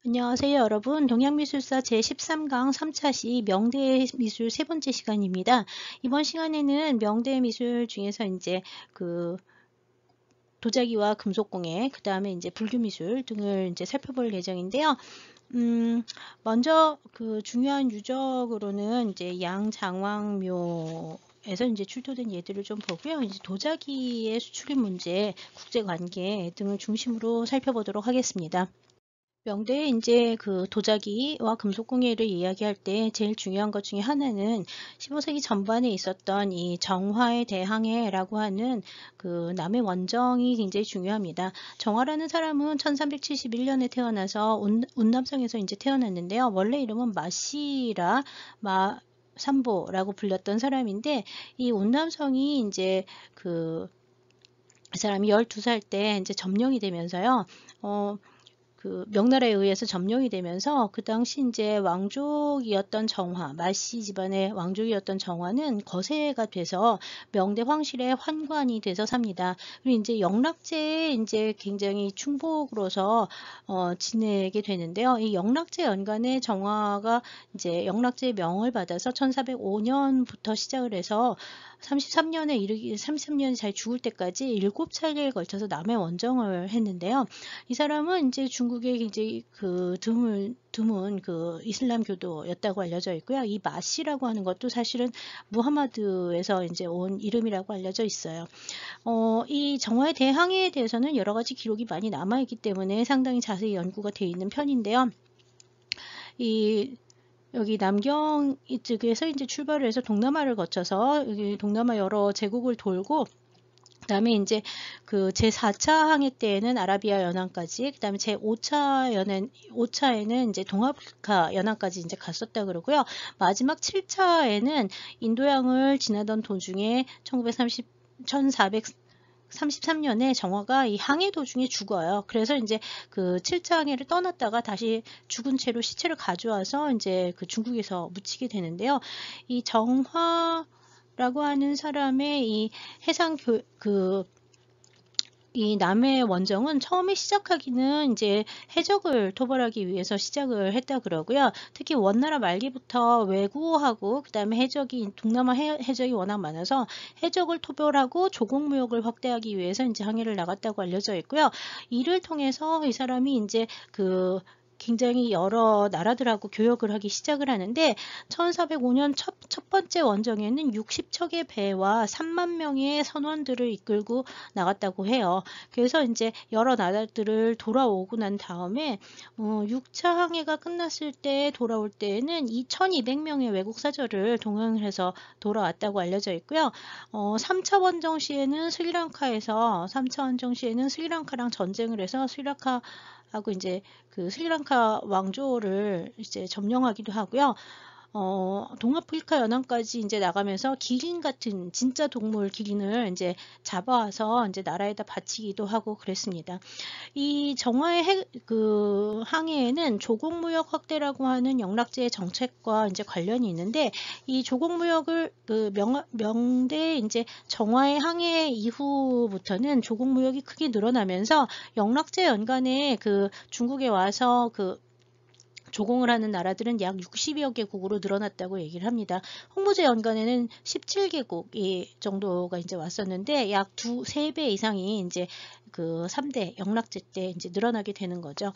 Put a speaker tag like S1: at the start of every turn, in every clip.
S1: 안녕하세요, 여러분. 동양미술사 제13강 3차 시 명대 미술 세 번째 시간입니다. 이번 시간에는 명대 미술 중에서 이제 그 도자기와 금속공예, 그 다음에 이제 불교미술 등을 이제 살펴볼 예정인데요. 먼저 그 중요한 유적으로는 이제 양장왕묘에서 이제 출토된 예들을 좀 보고요. 이제 도자기의 수출입 문제, 국제관계 등을 중심으로 살펴보도록 하겠습니다. 명대에 이제 그 도자기와 금속공예를 이야기할 때 제일 중요한 것 중에 하나는 15세기 전반에 있었던 이 정화의 대항해라고 하는 그 남의 원정이 굉장히 중요합니다. 정화라는 사람은 1371년에 태어나서 운남성에서 이제 태어났는데요. 원래 이름은 마시라 삼보라고 불렸던 사람인데 이 운남성이 이제 그 사람이 12살 때 이제 점령이 되면서요. 그 명나라에 의해서 점령이 되면서 그 당시 이제 왕족이었던 정화, 마씨 집안의 왕족이었던 정화는 거세가 돼서 명대 황실의 환관이 돼서 삽니다. 그리고 이제 영락제에 이제 굉장히 충복으로서 지내게 되는데요. 이 영락제 연간에 정화가 이제 영락제의 명을 받아서 1405년부터 시작을 해서 33년이 잘 죽을 때까지 7차례에 걸쳐서 남의 원정을 했는데요. 이 사람은 이제 중국의 굉장히 그 드문 그 이슬람 교도였다고 알려져 있고요. 이 마시라고 하는 것도 사실은 무하마드에서 이제 온 이름이라고 알려져 있어요. 이 정화의 대항해에 대해서는 여러 가지 기록이 많이 남아있기 때문에 상당히 자세히 연구가 되어 있는 편인데요. 여기 남경 이쪽에서 이제 출발을 해서 동남아를 거쳐서 여기 동남아 여러 제국을 돌고 그다음에 이제 그 제4차 항해 때에는 아라비아 연안까지, 그다음에 제5차에는 이제 동아프리카 연안까지 이제 갔었다 그러고요. 마지막 7차에는 인도양을 지나던 도중에 1433년에 정화가 이 항해 도중에 죽어요. 그래서 이제 그 7차 항해를 떠났다가 다시 죽은 채로 시체를 가져와서 이제 그 중국에서 묻히게 되는데요. 이 정화라고 하는 사람의 이 이 남해 원정은 처음에 시작하기는 이제 해적을 토벌하기 위해서 시작을 했다 그러고요. 특히 원나라 말기부터 왜구하고 그다음에 동남아 해적이 워낙 많아서 해적을 토벌하고 조공무역을 확대하기 위해서 이제 항해를 나갔다고 알려져 있고요. 이를 통해서 이 사람이 이제 그 굉장히 여러 나라들하고 교역을 하기 시작을 하는데 1405년 첫 번째 원정에는 60척의 배와 3만 명의 선원들을 이끌고 나갔다고 해요. 그래서 이제 여러 나라들을 돌아오고 난 다음에 6차 항해가 끝났을 때 돌아올 때에는 2,200명의 외국 사절을 동행을 해서 돌아왔다고 알려져 있고요. 3차 원정 시에는 스리랑카랑 전쟁을 해서 하고 이제 그 스리랑카 왕조를 이제 점령하기도 하고요. 동아프리카 연안까지 이제 나가면서 기린 같은 진짜 동물 기린을 이제 잡아와서 이제 나라에다 바치기도 하고 그랬습니다. 이 정화의 그 항해에는 조공무역 확대라고 하는 영락제의 정책과 이제 관련이 있는데 이 조공무역을 그 명대 이제 정화의 항해 이후부터는 조공무역이 크게 늘어나면서 영락제 연간에 그 중국에 와서 그 조공을 하는 나라들은 약 60여 개국으로 늘어났다고 얘기를 합니다. 홍보제 연간에는 17개국 정도가 이제 왔었는데 약 3배 이상이 이제 그 3대 영락제 때 이제 늘어나게 되는 거죠.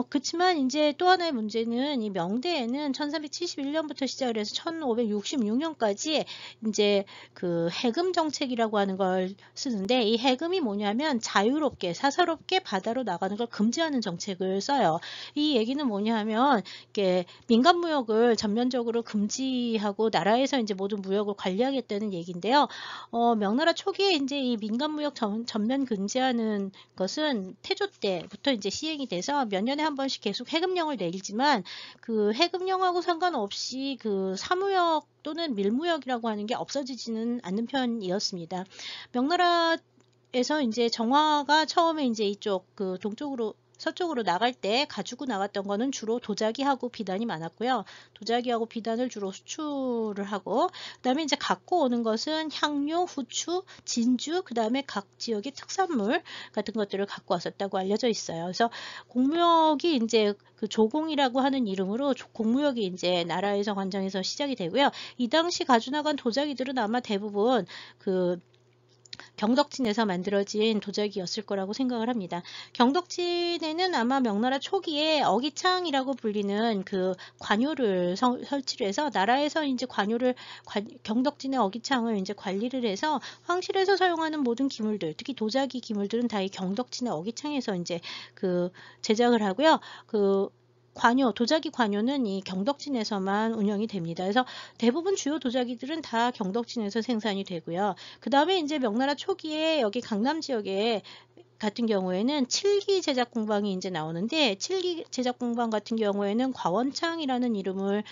S1: 그렇지만 이제 또 하나의 문제는 이 명대에는 1371년부터 시작을 해서 1566년까지 이제 그 해금 정책이라고 하는 걸 쓰는데 이 해금이 뭐냐면 자유롭게 사사롭게 바다로 나가는 걸 금지하는 정책을 써요. 이 얘기는 뭐냐 하면 이렇게 민간 무역을 전면적으로 금지하고 나라에서 이제 모든 무역을 관리하겠다는 얘기인데요. 명나라 초기에 이제 이 민간 무역 전면 금지하는 것은 태조 때부터 이제 시행이 돼서 몇 년에 한 번씩 계속 해금령을 내리지만 그 해금령하고 상관없이 그 사무역 또는 밀무역이라고 하는 게 없어지지는 않는 편이었습니다. 명나라에서 이제 정화가 처음에 이제 이쪽 그 동쪽으로 서쪽으로 나갈 때 가지고 나갔던 거는 주로 도자기하고 비단이 많았고요. 도자기하고 비단을 주로 수출을 하고, 그다음에 이제 갖고 오는 것은 향료, 후추, 진주, 그다음에 각 지역의 특산물 같은 것들을 갖고 왔었다고 알려져 있어요. 그래서 공무역이 이제 그 조공이라고 하는 이름으로 공무역이 이제 나라에서 관청에서 시작이 되고요. 이 당시 가져나간 도자기들은 아마 대부분 그 경덕진에서 만들어진 도자기였을 거라고 생각을 합니다. 경덕진에는 아마 명나라 초기에 어기창이라고 불리는 그 관요를 설치를 해서 나라에서 이제 경덕진의 어기창을 이제 관리를 해서 황실에서 사용하는 모든 기물들, 특히 도자기 기물들은 다 이 경덕진의 어기창에서 이제 그 제작을 하고요. 그 도자기 관요는 이 경덕진에서만 운영이 됩니다. 그래서 대부분 주요 도자기들은 다 경덕진에서 생산이 되고요. 그 다음에 이제 명나라 초기에 여기 강남 지역에 같은 경우에는 칠기 제작 공방이 이제 나오는데, 칠기 제작 공방 같은 경우에는 과원창이라는 이름을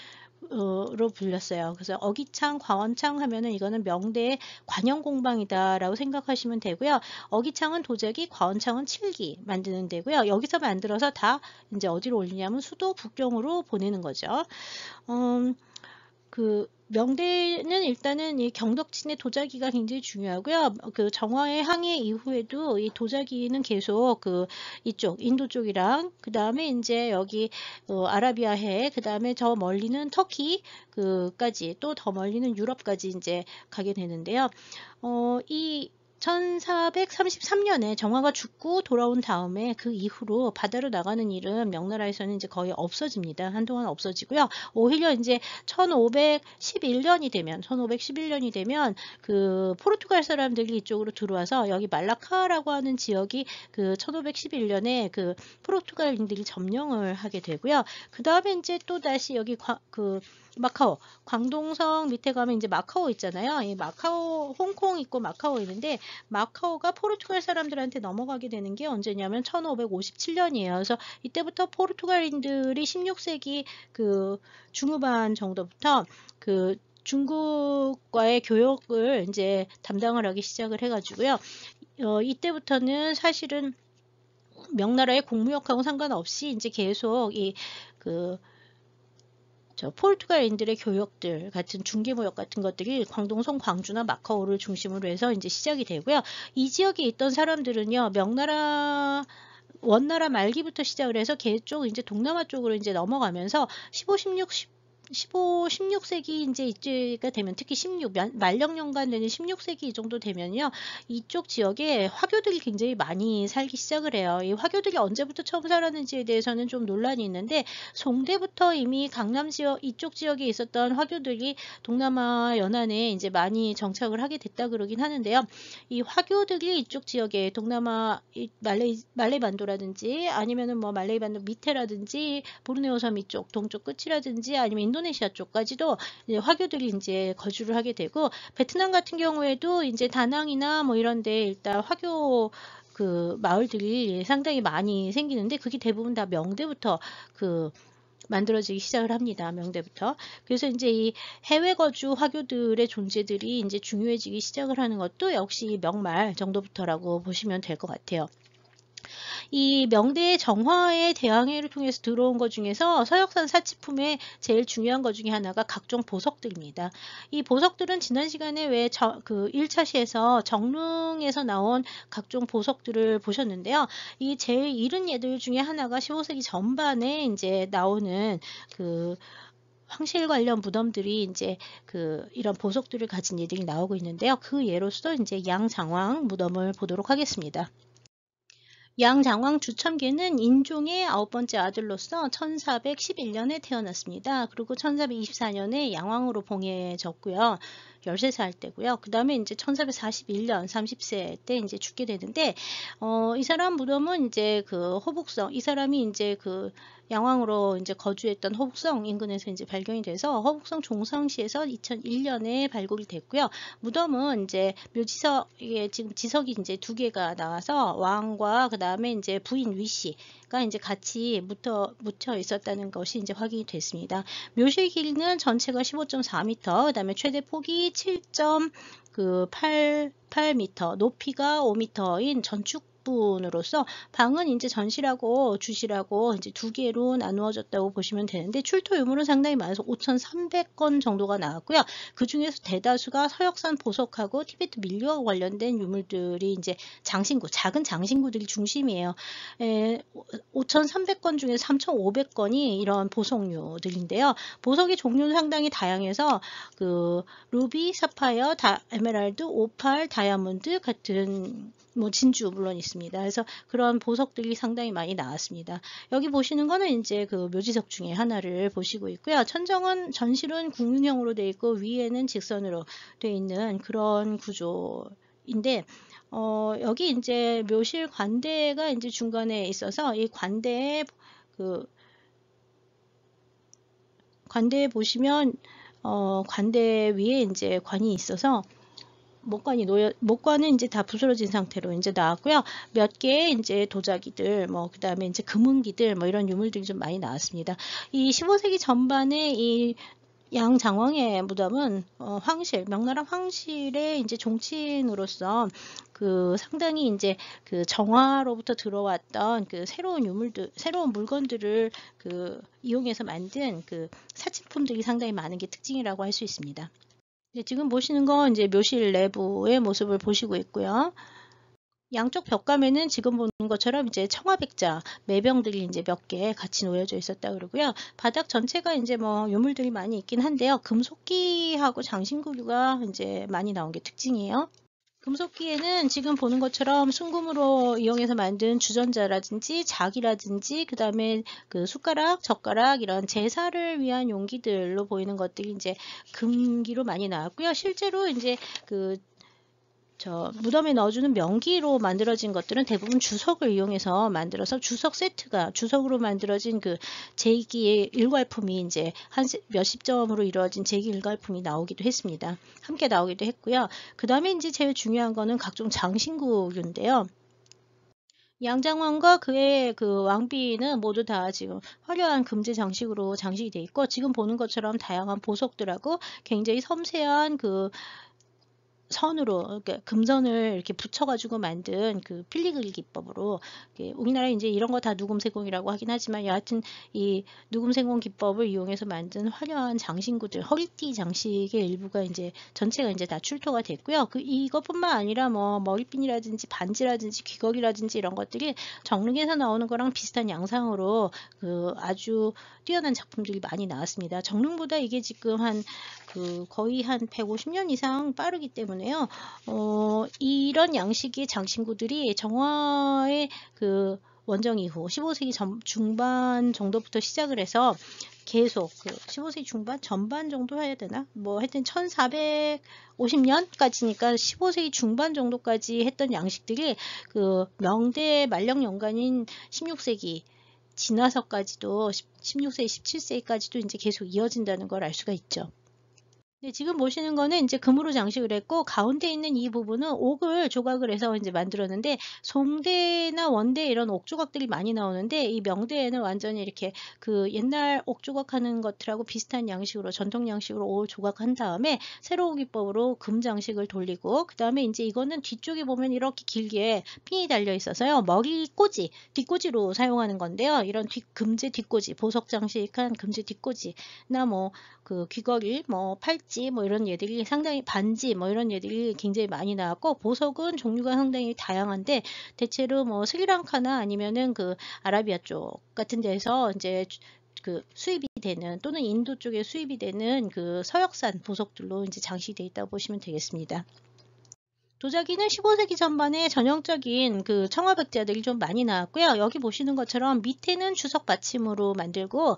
S1: 로 불렸어요. 그래서 어기창, 과원창 하면은 이거는 명대의 관영공방이다라고 생각하시면 되고요. 어기창은 도자기, 과원창은 칠기 만드는 데고요. 여기서 만들어서 다 이제 어디로 올리냐면 수도 북경으로 보내는 거죠. 그 명대는 일단은 이 경덕진의 도자기가 굉장히 중요하고요. 그 정화의 항해 이후에도 이 도자기는 계속 그 이쪽 인도 쪽이랑 그 다음에 이제 여기 아라비아해, 그 다음에 저 멀리는 터키 그까지, 또 더 멀리는 유럽까지 이제 가게 되는데요. 이 1433년에 정화가 죽고 돌아온 다음에 그 이후로 바다로 나가는 일은 명나라에서는 이제 거의 없어집니다. 한동안 없어지고요. 오히려 이제 1511년이 되면 그 포르투갈 사람들이 이쪽으로 들어와서 여기 말라카라고 하는 지역이 그 1511년에 그 포르투갈인들이 점령을 하게 되고요. 그 다음에 이제 또 다시 여기 마카오, 광동성 밑에 가면 이제 마카오 있잖아요. 이 마카오, 홍콩 있고 마카오 있는데, 마카오가 포르투갈 사람들한테 넘어가게 되는 게 언제냐면 1557년이에요. 그래서 이때부터 포르투갈인들이 16세기 그 중후반 정도부터 그 중국과의 교역을 이제 담당을 하기 시작을 해가지고요. 이때부터는 사실은 명나라의 공무역하고 상관없이 이제 계속 포르투갈인들의 교역들 같은 중개무역 같은 것들이 광동성, 광주나 마카오를 중심으로 해서 이제 시작이 되고요. 이 지역에 있던 사람들은요, 원나라 말기부터 시작을 해서 계속 이제 동남아 쪽으로 이제 넘어가면서 16세기 이제 이때가 되면, 특히 만령년간 되는 16세기 이 정도 되면요, 이쪽 지역에 화교들이 굉장히 많이 살기 시작을 해요. 이 화교들이 언제부터 처음 살았는지에 대해서는 좀 논란이 있는데, 송대부터 이미 강남 지역 이쪽 지역에 있었던 화교들이 동남아 연안에 이제 많이 정착을 하게 됐다 그러긴 하는데요. 이 화교들이 이쪽 지역에 동남아 말레이 반도라든지 아니면은 뭐 말레이 반도 밑에라든지 보르네오 섬 이쪽 동쪽 끝이라든지 아니면 인도네시아 쪽까지도 이제 화교들이 이제 거주를 하게 되고, 베트남 같은 경우에도 이제 다낭이나 뭐 이런데 일단 화교 그 마을들이 상당히 많이 생기는데, 그게 대부분 다 명대부터 만들어지기 시작을 합니다. 명대부터. 그래서 이제 이 해외 거주 화교들의 존재들이 이제 중요해지기 시작을 하는 것도 역시 명말 정도부터라고 보시면 될 것 같아요. 이 명대의 정화의 대항해를 통해서 들어온 것 중에서 서역산 사치품의 제일 중요한 것 중에 하나가 각종 보석들입니다. 이 보석들은 지난 시간에 왜 그 1차 시에서 정릉에서 나온 각종 보석들을 보셨는데요. 이 제일 이른 예들 중에 하나가 15세기 전반에 이제 나오는 그 황실 관련 무덤들이 이제 이런 보석들을 가진 예들이 나오고 있는데요. 그 예로서 이제 양장왕 무덤을 보도록 하겠습니다. 양장왕 주첨계는 인종의 9번째 아들로서 1411년에 태어났습니다. 그리고 1424년에 양왕으로 봉해졌고요. 13살 때고요. 그 다음에 이제 1441년 30세 때 이제 죽게 되는데, 이 사람 무덤은 이제 이 사람이 이제 양왕으로 이제 거주했던 허북성 인근에서 이제 발견이 돼서 허북성 종성시에서 2001년에 발굴이 됐고요. 무덤은 이제 묘지석에 지금 지석이 이제 2개가 나와서 왕과 그 다음에 이제 부인 위씨가 이제 같이 묻혀 있었다는 것이 이제 확인이 됐습니다. 묘실 길이는 전체가 15.4m, 그 다음에 최대 폭이 7.88m, 높이가 5m인 전축 뒷부분으로서 방은 이제 전실하고 주실하고 이제 두 개로 나누어졌다고 보시면 되는데 출토 유물은 상당히 많아서 5,300건 정도가 나왔고요. 그 중에서 대다수가 서역산 보석하고 티베트 밀려와 관련된 유물들이 이제 장신구, 작은 장신구들이 중심이에요. 5,300건 중에 3,500건이 이런 보석류들인데요. 보석의 종류는 상당히 다양해서 그 루비, 사파이어, 에메랄드, 오팔, 다이아몬드 같은 뭐 진주 물론 있습니다. 그래서 그런 보석들이 상당히 많이 나왔습니다. 여기 보시는 거는 이제 그 묘지석 중에 하나를 보시고 있고요. 천정은 전실은 국문형으로 되어 있고 위에는 직선으로 되어 있는 그런 구조인데 여기 이제 묘실 관대가 이제 중간에 있어서 이 관대에 보시면 관대 위에 이제 관이 있어서 목관은 이제 다 부스러진 상태로 이제 나왔고요. 몇 개의 이제 도자기들, 그 다음에 이제 금은기들, 이런 유물들이 좀 많이 나왔습니다. 이 15세기 전반에 이 양장왕의 무덤은 명나라 황실의 이제 종친으로서 그 상당히 이제 그 정화로부터 들어왔던 그 새로운 물건들을 이용해서 만든 그 사치품들이 상당히 많은 게 특징이라고 할 수 있습니다. 지금 보시는 건 이제 묘실 내부의 모습을 보시고 있고요. 양쪽 벽감에는 지금 보는 것처럼 이제 청화백자 매병들이 이제 몇 개 같이 놓여져 있었다 그러고요. 바닥 전체가 이제 유물들이 많이 있긴 한데요. 금속기하고 장신구류가 이제 많이 나온 게 특징이에요. 금속기에는 지금 보는 것처럼 순금으로 이용해서 만든 주전자라든지 자기라든지 그 다음에 그 숟가락, 젓가락 이런 제사를 위한 용기들로 보이는 것들이 이제 금기로 많이 나왔고요. 실제로 이제 무덤에 넣어주는 명기로 만들어진 것들은 대부분 주석을 이용해서 만들어서 주석 세트가 주석으로 만들어진 그 제기 일괄품이 이제 한 몇십 점으로 이루어진 제기 일괄품이 나오기도 했습니다. 함께 나오기도 했고요. 그 다음에 이제 제일 중요한 거는 각종 장신구류인데요. 양장왕과 그의 그 왕비는 모두 다 지금 화려한 금제 장식으로 장식이 되어 있고 지금 보는 것처럼 다양한 보석들하고 굉장히 섬세한 그 선으로 그러니까 금선을 이렇게 붙여가지고 만든 그 필리그리 기법으로 우리나라 이제 이런 거 다 누금세공이라고 하긴 하지만 여하튼 이 누금세공 기법을 이용해서 만든 화려한 장신구들 허리띠 장식의 일부가 이제 전체가 이제 다 출토가 됐고요. 이것뿐만 아니라 머리핀이라든지 반지라든지 귀걸이라든지 이런 것들이 정릉에서 나오는 거랑 비슷한 양상으로 아주 뛰어난 작품들이 많이 나왔습니다. 정릉보다 이게 지금 거의 한 150년 이상 빠르기 때문에요. 이런 양식의 장신구들이 정화의 원정 이후 15세기 중반 정도부터 시작을 해서 계속 15세기 중반 전반 정도 해야 되나? 하여튼 1450년까지니까 15세기 중반 정도까지 했던 양식들이 명대 말령 연간인 16세기 지나서까지도 16세기, 17세기까지도 이제 계속 이어진다는 걸 알 수가 있죠. 네, 지금 보시는 거는 이제 금으로 장식을 했고 가운데 있는 이 부분은 옥을 조각을 해서 이제 만들었는데 송대나 원대 이런 옥 조각들이 많이 나오는데 이 명대에는 완전히 이렇게 옛날 옥 조각하는 것들하고 비슷한 양식으로 전통 양식으로 옥을 조각한 다음에 새로운 기법으로 금 장식을 돌리고 그 다음에 이제 이거는 뒤쪽에 보면 이렇게 길게 핀이 달려 있어서요 머리꼬지 뒷꼬지로 사용하는 건데요. 이런 금제 뒷꼬지 보석 장식한 금제 뒷꼬지나 귀걸이 팔찌 이런 얘들이 상당히 반지 이런 얘들이 굉장히 많이 나왔고 보석은 종류가 상당히 다양한데 대체로 스리랑카나 아니면은 아라비아 쪽 같은 데서 이제 수입이 되는 또는 인도 쪽에 수입이 되는 서역산 보석들로 이제 장식되어 있다고 보시면 되겠습니다. 도자기는 15세기 전반에 전형적인 청화백자들이 좀 많이 나왔고요. 여기 보시는 것처럼 밑에는 주석 받침으로 만들고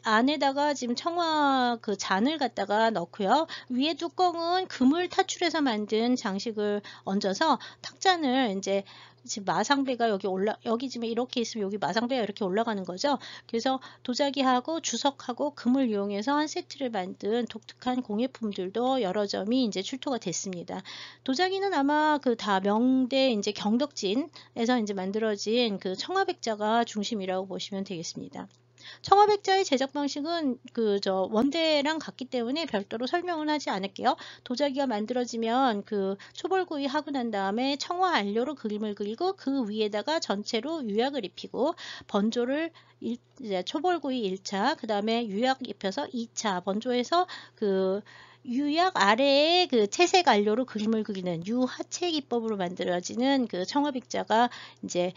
S1: 안에다가 지금 청화 잔을 갖다가 넣고요. 위에 뚜껑은 금을 타출해서 만든 장식을 얹어서 탁잔을 이제 지금 마상배가 여기 지금 이렇게 있으면 여기 마상배가 이렇게 올라가는 거죠. 그래서 도자기하고 주석하고 금을 이용해서 한 세트를 만든 독특한 공예품들도 여러 점이 이제 출토가 됐습니다. 도자기는 아마 다 명대 이제 경덕진에서 이제 만들어진 청화백자가 중심이라고 보시면 되겠습니다. 청화백자의 제작 방식은 원대랑 같기 때문에 별도로 설명은 하지 않을게요. 도자기가 만들어지면 초벌구이 하고 난 다음에 청화 안료로 그림을 그리고 그 위에다가 전체로 유약을 입히고 번조를 이제 초벌구이 1차, 그 다음에 유약 입혀서 2차 번조해서 유약 아래에 채색 안료로 그림을 그리는 유하체 기법으로 만들어지는 청화백자가 이제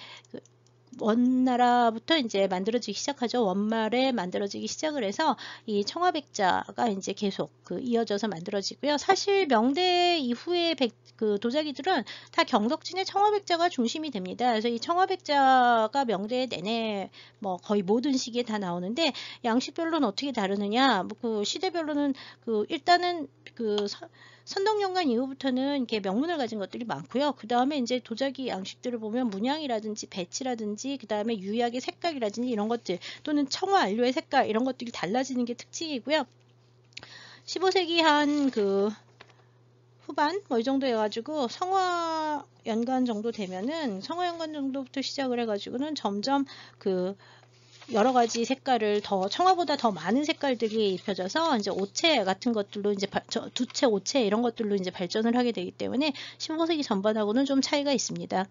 S1: 원나라부터 이제 만들어지기 시작하죠. 원말에 만들어지기 시작을 해서 이 청화백자가 이제 계속 이어져서 만들어지고요. 사실 명대 이후의 도자기들은 다 경덕진의 청화백자가 중심이 됩니다. 그래서 이 청화백자가 명대 내내 거의 모든 시기에 다 나오는데 양식별로는 어떻게 다르느냐? 시대별로는 일단은 선덕연간 이후부터는 이렇게 명문을 가진 것들이 많고요. 그 다음에 이제 도자기 양식들을 보면 문양이라든지 배치라든지 그 다음에 유약의 색깔이라든지 이런 것들 또는 청화 안료의 색깔 이런 것들이 달라지는 게 특징이고요. 15세기 한 후반 이 정도 해가지고 성화연간 정도 되면은 성화연간 정도부터 시작을 해가지고는 점점 여러 가지 색깔을 청화보다 더 많은 색깔들이 입혀져서 이제 오체 같은 것들로 이제 두채, 오체 이런 것들로 이제 발전을 하게 되기 때문에 15세기 전반하고는 좀 차이가 있습니다.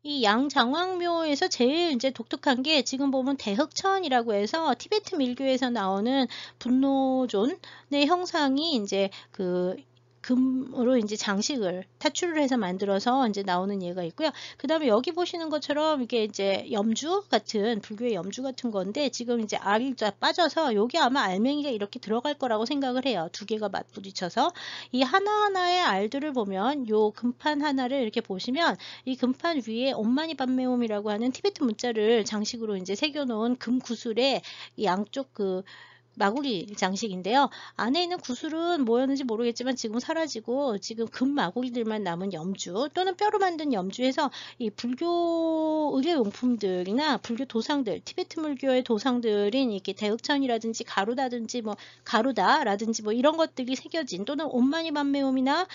S1: 이 양장왕묘에서 제일 이제 독특한 게 지금 보면 대흑천이라고 해서 티베트 밀교에서 나오는 분노존의 형상이 이제 금으로 이제 장식을 타출을 해서 만들어서 이제 나오는 예가 있고요. 그 다음에 여기 보시는 것처럼 이게 이제 염주 같은 불교의 염주 같은 건데 지금 이제 알이 빠져서 여기 아마 알맹이가 이렇게 들어갈 거라고 생각을 해요. 두 개가 맞부딪혀서 이 하나하나의 알들을 보면 요 금판 하나를 이렇게 보시면 이 금판 위에 옴마니 밤매옴이라고 하는 티베트 문자를 장식으로 이제 새겨놓은 금 구슬에 양쪽 마구리 장식인데요. 안에 있는 구슬은 뭐였는지 모르겠지만 지금 사라지고 지금 금 마구리들만 남은 염주 또는 뼈로 만든 염주에서 이 불교 의료용품들이나 불교 도상들, 티베트 물교의 도상들인 이렇게 대흑천이라든지 가루다든지 가루다라든지 이런 것들이 새겨진 또는 옴마니 밤매옴이나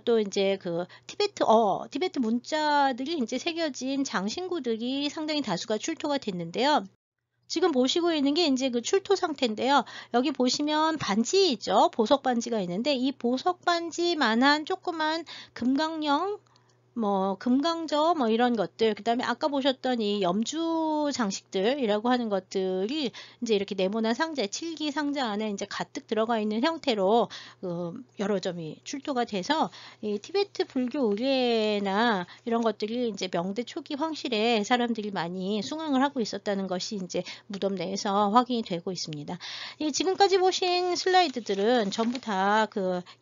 S1: 또 이제 티베트 문자들이 이제 새겨진 장신구들이 상당히 다수가 출토가 됐는데요. 지금 보시고 있는 게 이제 출토 상태인데요. 여기 보시면 반지 있죠. 보석 반지가 있는데 이 보석 반지만한 조그만 금강령 금강저 이런 것들 그 다음에 아까 보셨던 이 염주 장식들이라고 하는 것들이 이제 이렇게 네모난 상자 7기 상자 안에 이제 가득 들어가 있는 형태로 여러 점이 출토가 돼서 이 티베트 불교 의례나 이런 것들이 이제 명대 초기 황실에 사람들이 많이 숭앙을 하고 있었다는 것이 이제 무덤 내에서 확인이 되고 있습니다. 이 지금까지 보신 슬라이드들은 전부 다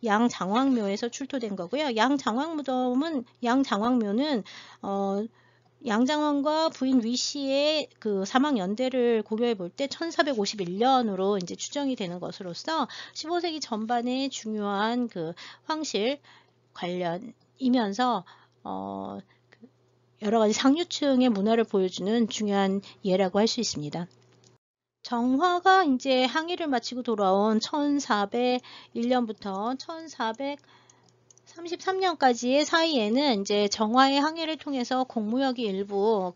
S1: 양장왕묘에서 출토된 거고요. 양장왕묘는 양장왕과 부인 위씨의 사망 연대를 고려해 볼 때 1451년으로 이제 추정이 되는 것으로서 15세기 전반의 중요한 황실 관련이면서 여러 가지 상류층의 문화를 보여주는 중요한 예라고 할 수 있습니다. 정화가 이제 항해를 마치고 돌아온 1401년부터 1433년까지의 사이에는 이제 정화의 항해를 통해서 공무역이 일부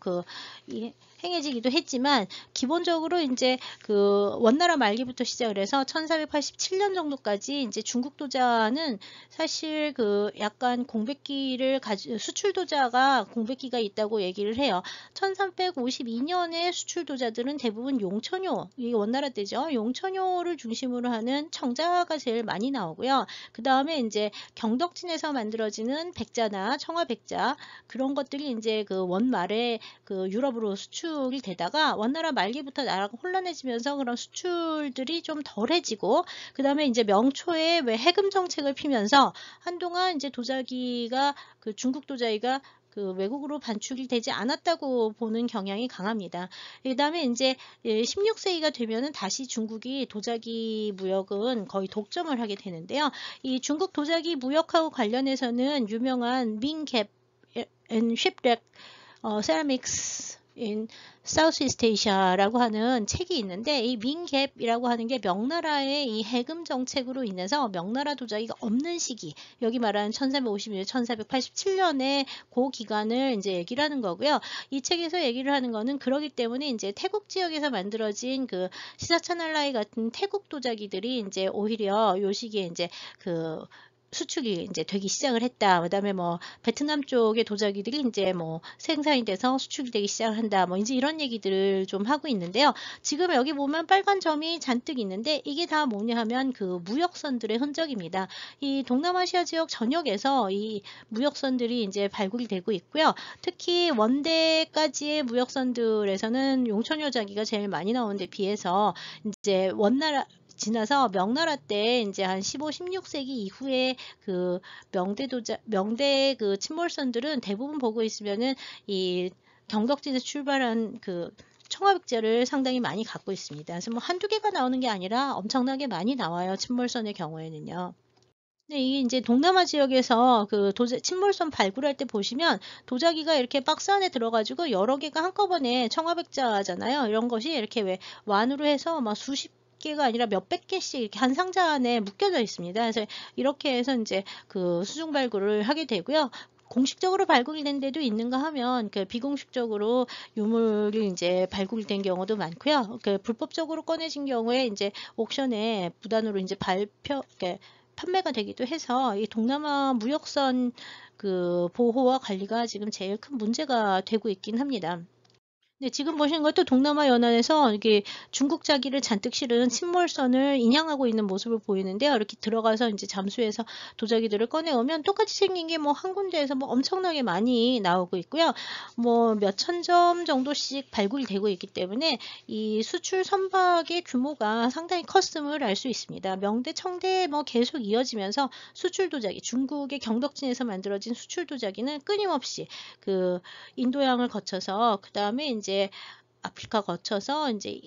S1: 행해지기도 했지만 기본적으로 이제 원나라 말기부터 시작을 해서 1487년 정도까지 이제 중국 도자는 사실 약간 공백기를 수출 도자가 공백기가 있다고 얘기를 해요. 1352년에 수출 도자들은 대부분 용천효, 이게 원나라 때죠. 용천효를 중심으로 하는 청자가 제일 많이 나오고요. 그 다음에 이제 경덕진에서 만들어지는 백자나 청화백자 그런 것들이 이제 원말에 유럽으로 수출이 되다가 원나라 말기부터 나라가 혼란해지면서 그런 수출들이 좀 덜해지고 그 다음에 이제 명초에 해금 정책을 피면서 한동안 이제 도자기가 중국 도자기가 외국으로 반출이 되지 않았다고 보는 경향이 강합니다. 그 다음에 이제 16세기가 되면은 다시 중국이 도자기 무역은 거의 독점을 하게 되는데요. 이 중국 도자기 무역하고 관련해서는 유명한 밍갭 앤 쉽렉 세라믹스 in Southeast Asia라고 하는 책이 있는데 이 민갭이라고 하는 게 명나라의 이 해금 정책으로 인해서 명나라 도자기가 없는 시기, 여기 말하는 1451, 1487년에 그 기간을 이제 얘기를 하는 거고요. 이 책에서 얘기를 하는 거는 그러기 때문에 이제 태국 지역에서 만들어진 그 시사차날라이 같은 태국 도자기들이 이제 오히려 요 시기에 이제 그 수출이 이제 되기 시작을 했다. 그다음에 뭐 베트남 쪽의 도자기들이 이제 뭐 생산이 돼서 수출이 되기 시작을 한다. 뭐 이제 이런 얘기들을 좀 하고 있는데요. 지금 여기 보면 빨간 점이 잔뜩 있는데 이게 다 뭐냐 하면 그 무역선들의 흔적입니다. 이 동남아시아 지역 전역에서 이 무역선들이 이제 발굴이 되고 있고요. 특히 원대까지의 무역선들에서는 용천여자기가 제일 많이 나오는 데 비해서 이제 원나라 지나서 명나라 때 이제 한 15, 16세기 이후에 그 명대 그 침몰선들은 대부분 보고 있으면은 이 경덕진에서 출발한 그 청화백제를 상당히 많이 갖고 있습니다. 그래서 뭐 한두 개가 나오는 게 아니라 엄청나게 많이 나와요. 침몰선의 경우에는요. 네, 이게 이제 동남아 지역에서 그 침몰선 발굴할 때 보시면 도자기가 이렇게 박스 안에 들어가지고 여러 개가 한꺼번에 청화백자잖아요. 이런 것이 이렇게 왜 완으로 해서 막 수십 개가 아니라 몇백 개씩 이렇게 한 상자 안에 묶여져 있습니다. 그래서 이렇게 해서 이제 그 수중 발굴을 하게 되고요. 공식적으로 발굴이 된 데도 있는가 하면 그 비공식적으로 유물이 이제 발굴된 경우도 많고요. 그 불법적으로 꺼내진 경우에 이제 옥션에 무단으로 이제 판매가 되기도 해서 이 동남아 무역선 그 보호와 관리가 지금 제일 큰 문제가 되고 있긴 합니다. 네, 지금 보시는 것도 동남아 연안에서 이게 중국 자기를 잔뜩 실은 침몰선을 인양하고 있는 모습을 보이는데요. 이렇게 들어가서 이제 잠수해서 도자기들을 꺼내오면 똑같이 생긴 게 뭐 한 군데에서 뭐 엄청나게 많이 나오고 있고요. 뭐 몇천 점 정도씩 발굴이 되고 있기 때문에 이 수출 선박의 규모가 상당히 컸음을 알 수 있습니다. 명대, 청대 뭐 계속 이어지면서 수출 도자기, 중국의 경덕진에서 만들어진 수출 도자기는 끊임없이 그 인도양을 거쳐서 그 다음에 이제 아프리카 거쳐서 이제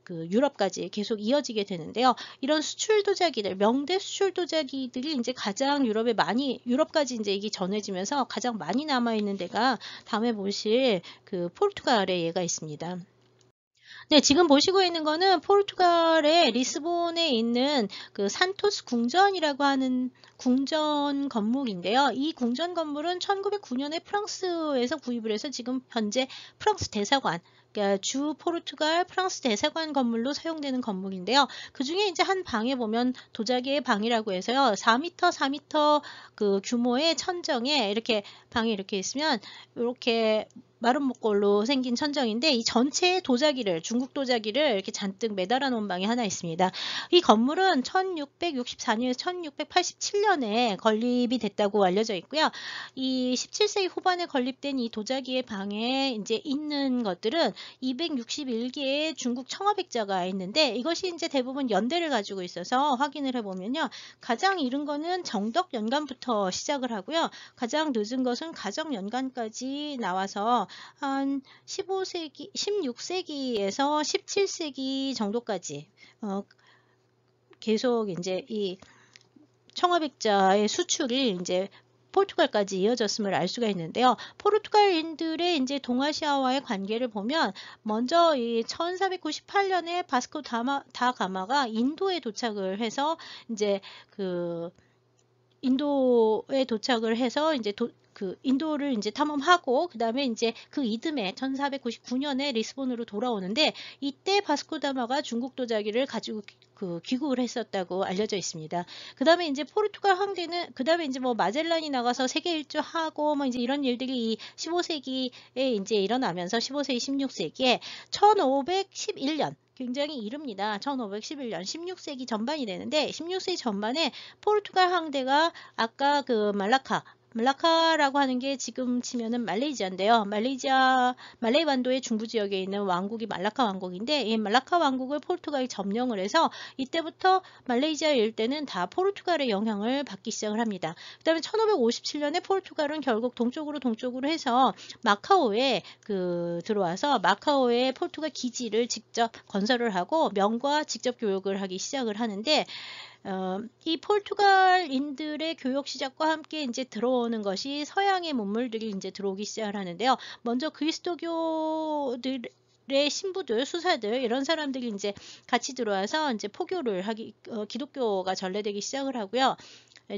S1: 그 유럽까지 계속 이어지게 되는데요. 이런 수출 도자기들, 명대 수출 도자기들이 이제 가장 유럽까지 이제 이게 전해지면서 가장 많이 남아 있는 데가 다음에 보실 그 포르투갈의 예가 있습니다. 네, 지금 보시고 있는 거는 포르투갈의 리스본에 있는 그 산토스 궁전이라고 하는 궁전 건물인데요. 이 궁전 건물은 1909년에 프랑스에서 구입을 해서 지금 현재 프랑스 대사관, 그러니까 주 포르투갈 프랑스 대사관 건물로 사용되는 건물인데요. 그 중에 이제 한 방에 보면 도자기의 방이라고 해서요. 4m, 4m 그 규모의 천정에 이렇게 방이 이렇게 있으면 이렇게 마른 목골로 생긴 천정인데 이 전체의 도자기를 중국 도자기를 이렇게 잔뜩 매달아 놓은 방이 하나 있습니다. 이 건물은 1664년에서 1687년에 건립이 됐다고 알려져 있고요. 이 17세기 후반에 건립된 이 도자기의 방에 이제 있는 것들은 261개의 중국 청화백자가 있는데 이것이 이제 대부분 연대를 가지고 있어서 확인을 해보면요. 가장 이른 거는 정덕 연간부터 시작을 하고요. 가장 늦은 것은 가정 연간까지 나와서 한 15세기, 16세기에서 17세기 정도까지 계속 이제 이 청화백자의 수출이 이제 포르투갈까지 이어졌음을 알 수가 있는데요. 포르투갈인들의 이제 동아시아와의 관계를 보면 먼저 이 1498년에 바스코 다 가마가 인도에 도착을 해서 이제 그 인도에 도착을 해서 이제 그 인도를 이제 탐험하고 그 다음에 이제 그 이듬해 1499년에 리스본으로 돌아오는데 이때 바스코다마가 중국 도자기를 가지고 그 귀국을 했었다고 알려져 있습니다. 그 다음에 이제 포르투갈 황제는 그 다음에 이제 뭐 마젤란이 나가서 세계 일주하고 뭐 이제 이런 일들이 이 15세기에 이제 일어나면서 15세기, 16세기에 1511년 굉장히 이릅니다. 1511년 16세기 전반이 되는데 16세기 전반에 포르투갈 황제가 아까 그 말라카라고 하는 게 지금 치면은 말레이시아인데요. 말레이 반도의 중부 지역에 있는 왕국이 말라카 왕국인데 이 말라카 왕국을 포르투갈이 점령을 해서 이때부터 말레이시아 일대는 다 포르투갈의 영향을 받기 시작을 합니다. 그 다음에 1557년에 포르투갈은 결국 동쪽으로 해서 마카오에 들어와서 마카오에 포르투갈 기지를 직접 건설을 하고 명과 직접 교육을 하기 시작을 하는데 이 포르투갈인들의 교역 시작과 함께 이제 들어오는 것이 서양의 문물들이 이제 들어오기 시작을 하는데요. 먼저 그리스도교들의 신부들, 수사들 이런 사람들이 이제 같이 들어와서 이제 포교를 기독교가 전래되기 시작을 하고요.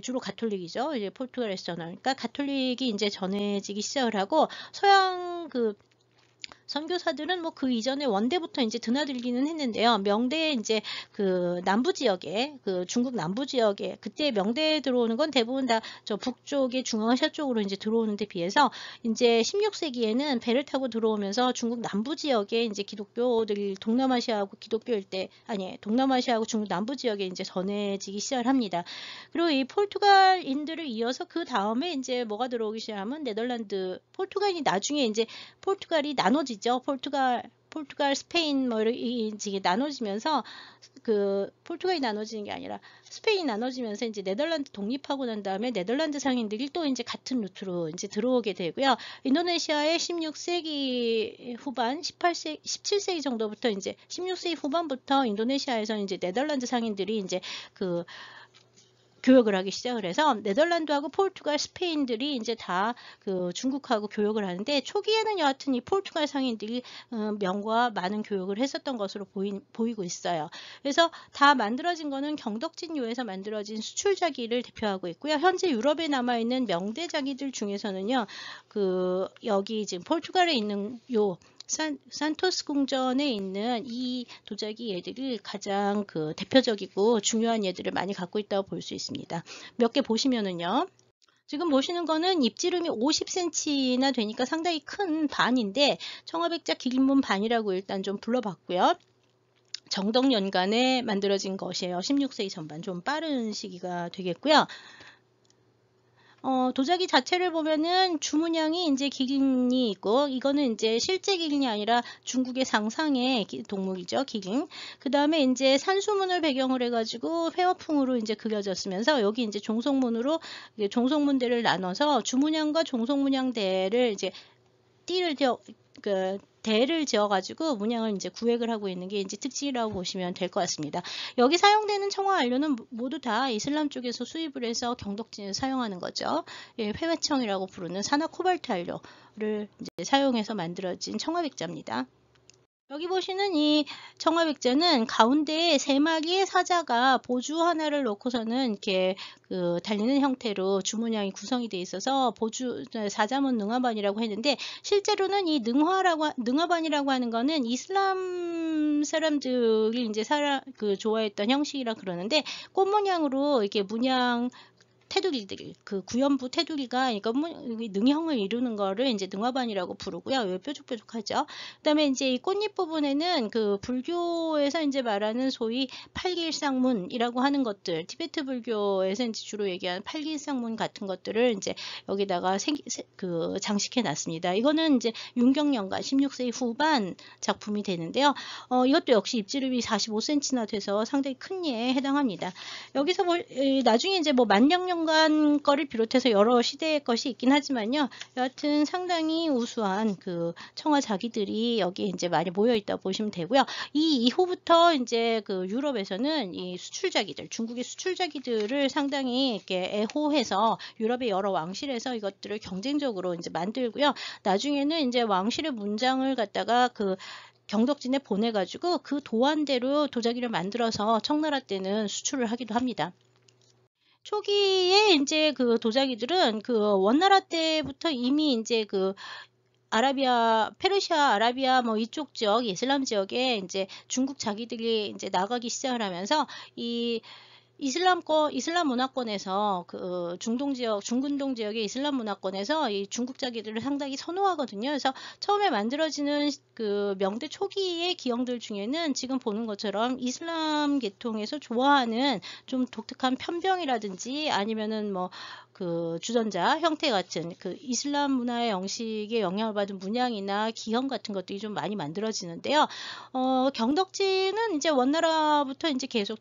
S1: 주로 가톨릭이죠. 이제 포르투갈에서 전하니까 가톨릭이 이제 전해지기 시작을 하고 서양 선교사들은 뭐 그 이전에 원대부터 이제 드나들기는 했는데요. 명대에 이제 그 남부 지역에 중국 남부 지역에 그때 명대에 들어오는 건 대부분 다 저 북쪽의 중앙아시아 쪽으로 이제 들어오는 데 비해서 이제 16세기에는 배를 타고 들어오면서 중국 남부 지역에 이제 기독교들이 동남아시아하고 동남아시아하고 중국 남부 지역에 이제 전해지기 시작을 합니다. 그리고 이 포르투갈인들을 이어서 그 다음에 이제 뭐가 들어오기 시작하면 네덜란드, 포르투갈이 나중에 이제 포르투갈이 나눠지죠. 포르투갈, 스페인 뭐 이렇게 나눠지면서 포르투갈이 나눠지는 게 아니라 스페인이 나눠지면서 이제 네덜란드 독립하고 난 다음에 네덜란드 상인들이 또 이제 같은 루트로 이제 들어오게 되고요. 인도네시아의 16세기 후반, 17세기 정도부터 이제 16세기 후반부터 인도네시아에서 이제 네덜란드 상인들이 이제 교역을 하기 시작을 해서 네덜란드하고 포르투갈, 스페인들이 이제 다 중국하고 교역을 하는데 초기에는 여하튼 이 포르투갈 상인들이 명과 많은 교역을 했었던 것으로 보이고 있어요. 그래서 다 만들어진 거는 경덕진요에서 만들어진 수출자기를 대표하고 있고요. 현재 유럽에 남아있는 명대 자기들 중에서는요, 여기 지금 포르투갈에 있는 산토스 궁전에 있는 이 도자기 얘들이 가장 대표적이고 중요한 얘들을 많이 갖고 있다고 볼 수 있습니다. 몇 개 보시면은요. 지금 보시는 거는 입지름이 50cm나 되니까 상당히 큰 반인데 청아백자 기린문 반이라고 일단 좀 불러봤고요. 정덕년간에 만들어진 것이에요. 16세기 전반 좀 빠른 시기가 되겠고요. 도자기 자체를 보면은 주문양이 이제 기린이 있고, 이거는 이제 실제 기린이 아니라 중국의 상상의 동물이죠, 기린. 그 다음에 이제 산수문을 배경으로 해가지고 회화풍으로 이제 그려졌으면서 여기 이제 종속문대를 나눠서 주문양과 종속문양대를 이제 대를 지어가지고 문양을 이제 구획을 하고 있는 게 이제 특징이라고 보시면 될 것 같습니다. 여기 사용되는 청화 안료는 모두 다 이슬람 쪽에서 수입을 해서 경덕진에 사용하는 거죠. 예, 회화청이라고 부르는 산화 코발트 안료를 이제 사용해서 만들어진 청화백자입니다. 여기 보시는 이 청화백자는 가운데에 3마리의 사자가 보주 하나를 놓고서는 이렇게 달리는 형태로 주문양이 구성이 되어 있어서 사자문 능화반이라고 했는데, 실제로는 이 능화반이라고 하는 거는 이슬람 사람들이 이제 좋아했던 형식이라 그러는데, 꽃 모양으로 이렇게 문양 테두리들, 구연부 테두리가 능형을 이루는 거를 이제 능화반이라고 부르고요. 뾰족뾰족하죠. 그다음에 이제 이 꽃잎 부분에는 불교에서 이제 말하는 소위 팔길상문이라고 하는 것들, 티베트 불교에서 이제 주로 얘기하는 팔길상문 같은 것들을 이제 여기다가 장식해 놨습니다. 이거는 이제 윤경년간 16세기 후반 작품이 되는데요. 이것도 역시 입지름이 45cm나 돼서 상당히 큰 예에 해당합니다. 여기서 나중에 이제 만년경 거를 비롯해서 여러 시대의 것이 있긴 하지만요. 여하튼 상당히 우수한 청화 자기들이 여기에 이제 많이 모여 있다고 보시면 되고요. 이 이후부터 이제 유럽에서는 이 수출자기들, 중국의 수출자기들을 상당히 이렇게 애호해서 유럽의 여러 왕실에서 이것들을 경쟁적으로 이제 만들고요. 나중에는 이제 왕실의 문장을 갖다가 경덕진에 보내가지고 그 도안대로 도자기를 만들어서 청나라 때는 수출을 하기도 합니다. 초기에 이제 도자기들은 원나라 때부터 이미 이제 페르시아, 아라비아 뭐 이쪽 지역, 이슬람 지역에 이제 중국 자기들이 이제 나가기 시작을 하면서 이 이슬람 문화권에서 중근동 지역의 이슬람 문화권에서 이 중국 자기들을 상당히 선호하거든요. 그래서 처음에 만들어지는 명대 초기의 기형들 중에는 지금 보는 것처럼 이슬람 계통에서 좋아하는 좀 독특한 편병이라든지 아니면은 주전자 형태 같은 이슬람 문화의 영식에 영향을 받은 문양이나 기형 같은 것들이 좀 많이 만들어지는데요. 경덕진은 이제 원나라부터 이제 계속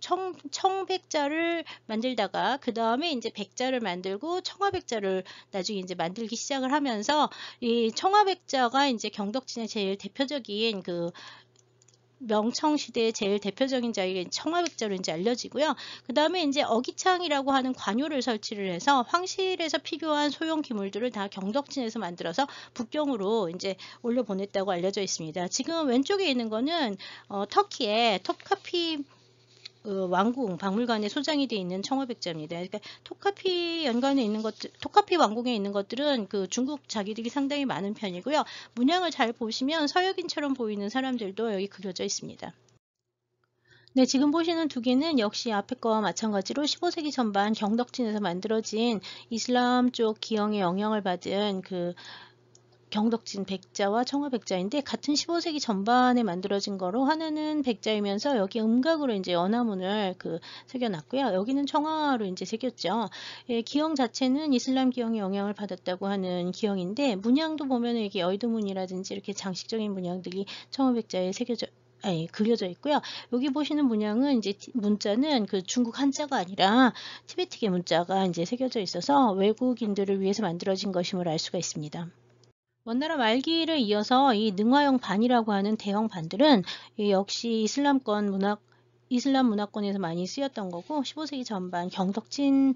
S1: 청백자를 만들다가 그 다음에 이제 백자를 만들고 청화백자를 나중에 이제 만들기 시작을 하면서 이 청화백자가 이제 경덕진의 제일 대표적인 명청시대의 제일 대표적인 자리가 청화백자로 이제 알려지고요. 그 다음에 이제 어기창이라고 하는 관요를 설치를 해서 황실에서 필요한 소형 기물들을 다 경덕진에서 만들어서 북경으로 이제 올려보냈다고 알려져 있습니다. 지금 왼쪽에 있는 거는 터키의 톱카피 왕궁 박물관에 소장이 되어 있는 청화백자입니다. 그러니까 톱카피 연관에 있는 것들, 톱카피 왕궁에 있는 것들은 그 중국 자기들이 상당히 많은 편이고요. 문양을 잘 보시면 서역인처럼 보이는 사람들도 여기 그려져 있습니다. 네, 지금 보시는 두 개는 역시 앞에 거와 마찬가지로 15세기 전반 경덕진에서 만들어진 이슬람 쪽 기형의 영향을 받은 그 경덕진 백자와 청화백자인데 같은 15세기 전반에 만들어진 거로 하나는 백자이면서 여기 음각으로 이제 연화문을 새겨놨고요. 여기는 청화로 이제 새겼죠. 예, 기형 자체는 이슬람 기형의 영향을 받았다고 하는 기형인데 문양도 보면 이게 여의도문이라든지 이렇게 장식적인 문양들이 청화백자에 그려져 있고요. 여기 보시는 문양은 이제 문자는 그 중국 한자가 아니라 티베트계 문자가 이제 새겨져 있어서 외국인들을 위해서 만들어진 것임을 알 수가 있습니다. 원나라 말기를 이어서 이 능화형 반이라고 하는 대형 반들은 역시 이슬람 문화권에서 많이 쓰였던 거고 15세기 전반 경덕진에서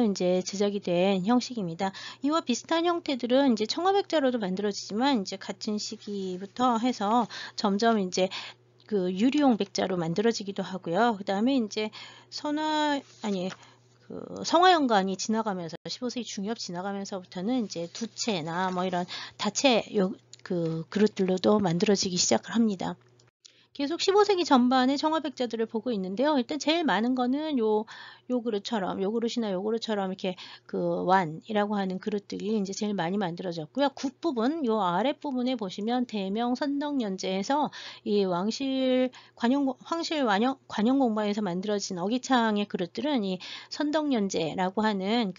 S1: 이제 제작이 된 형식입니다. 이와 비슷한 형태들은 이제 청화백자로도 만들어지지만 이제 같은 시기부터 해서 점점 이제 그 유리용 백자로 만들어지기도 하고요. 그 다음에 이제 성화연관이 지나가면서 15세기 중엽 지나가면서부터는 이제 두채나 뭐 이런 다채 그릇들로도 만들어지기 시작을 합니다. 계속 15세기 전반의 청화백자들을 보고 있는데요. 일단 제일 많은 거는 요 그릇이나 요 그릇처럼 이렇게 그 완이라고 하는 그릇들이 이제 제일 많이 만들어졌고요. 굿부분, 요 아랫부분에 보시면 대명 선덕연제에서 이 황실 관영공방에서 만들어진 어기창의 그릇들은 이 선덕연제라고 하는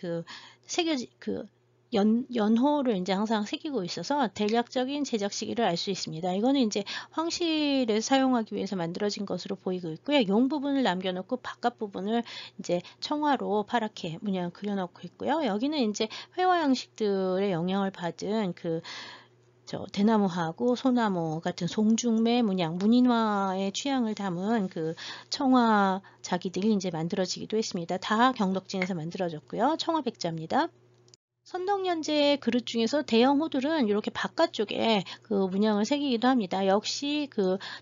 S1: 연호를 이제 항상 새기고 있어서 대략적인 제작 시기를 알 수 있습니다. 이거는 이제 황실에 사용하기 위해서 만들어진 것으로 보이고 있고요. 용 부분을 남겨놓고 바깥 부분을 이제 청화로 파랗게 문양을 그려놓고 있고요. 여기는 이제 회화 양식들의 영향을 받은 대나무하고 소나무 같은 송중매 문양, 문인화의 취향을 담은 청화 자기들이 이제 만들어지기도 했습니다. 다 경덕진에서 만들어졌고요. 청화백자입니다. 선덕연제 그릇 중에서 대형 호들은 이렇게 바깥쪽에 문양을 새기기도 합니다. 역시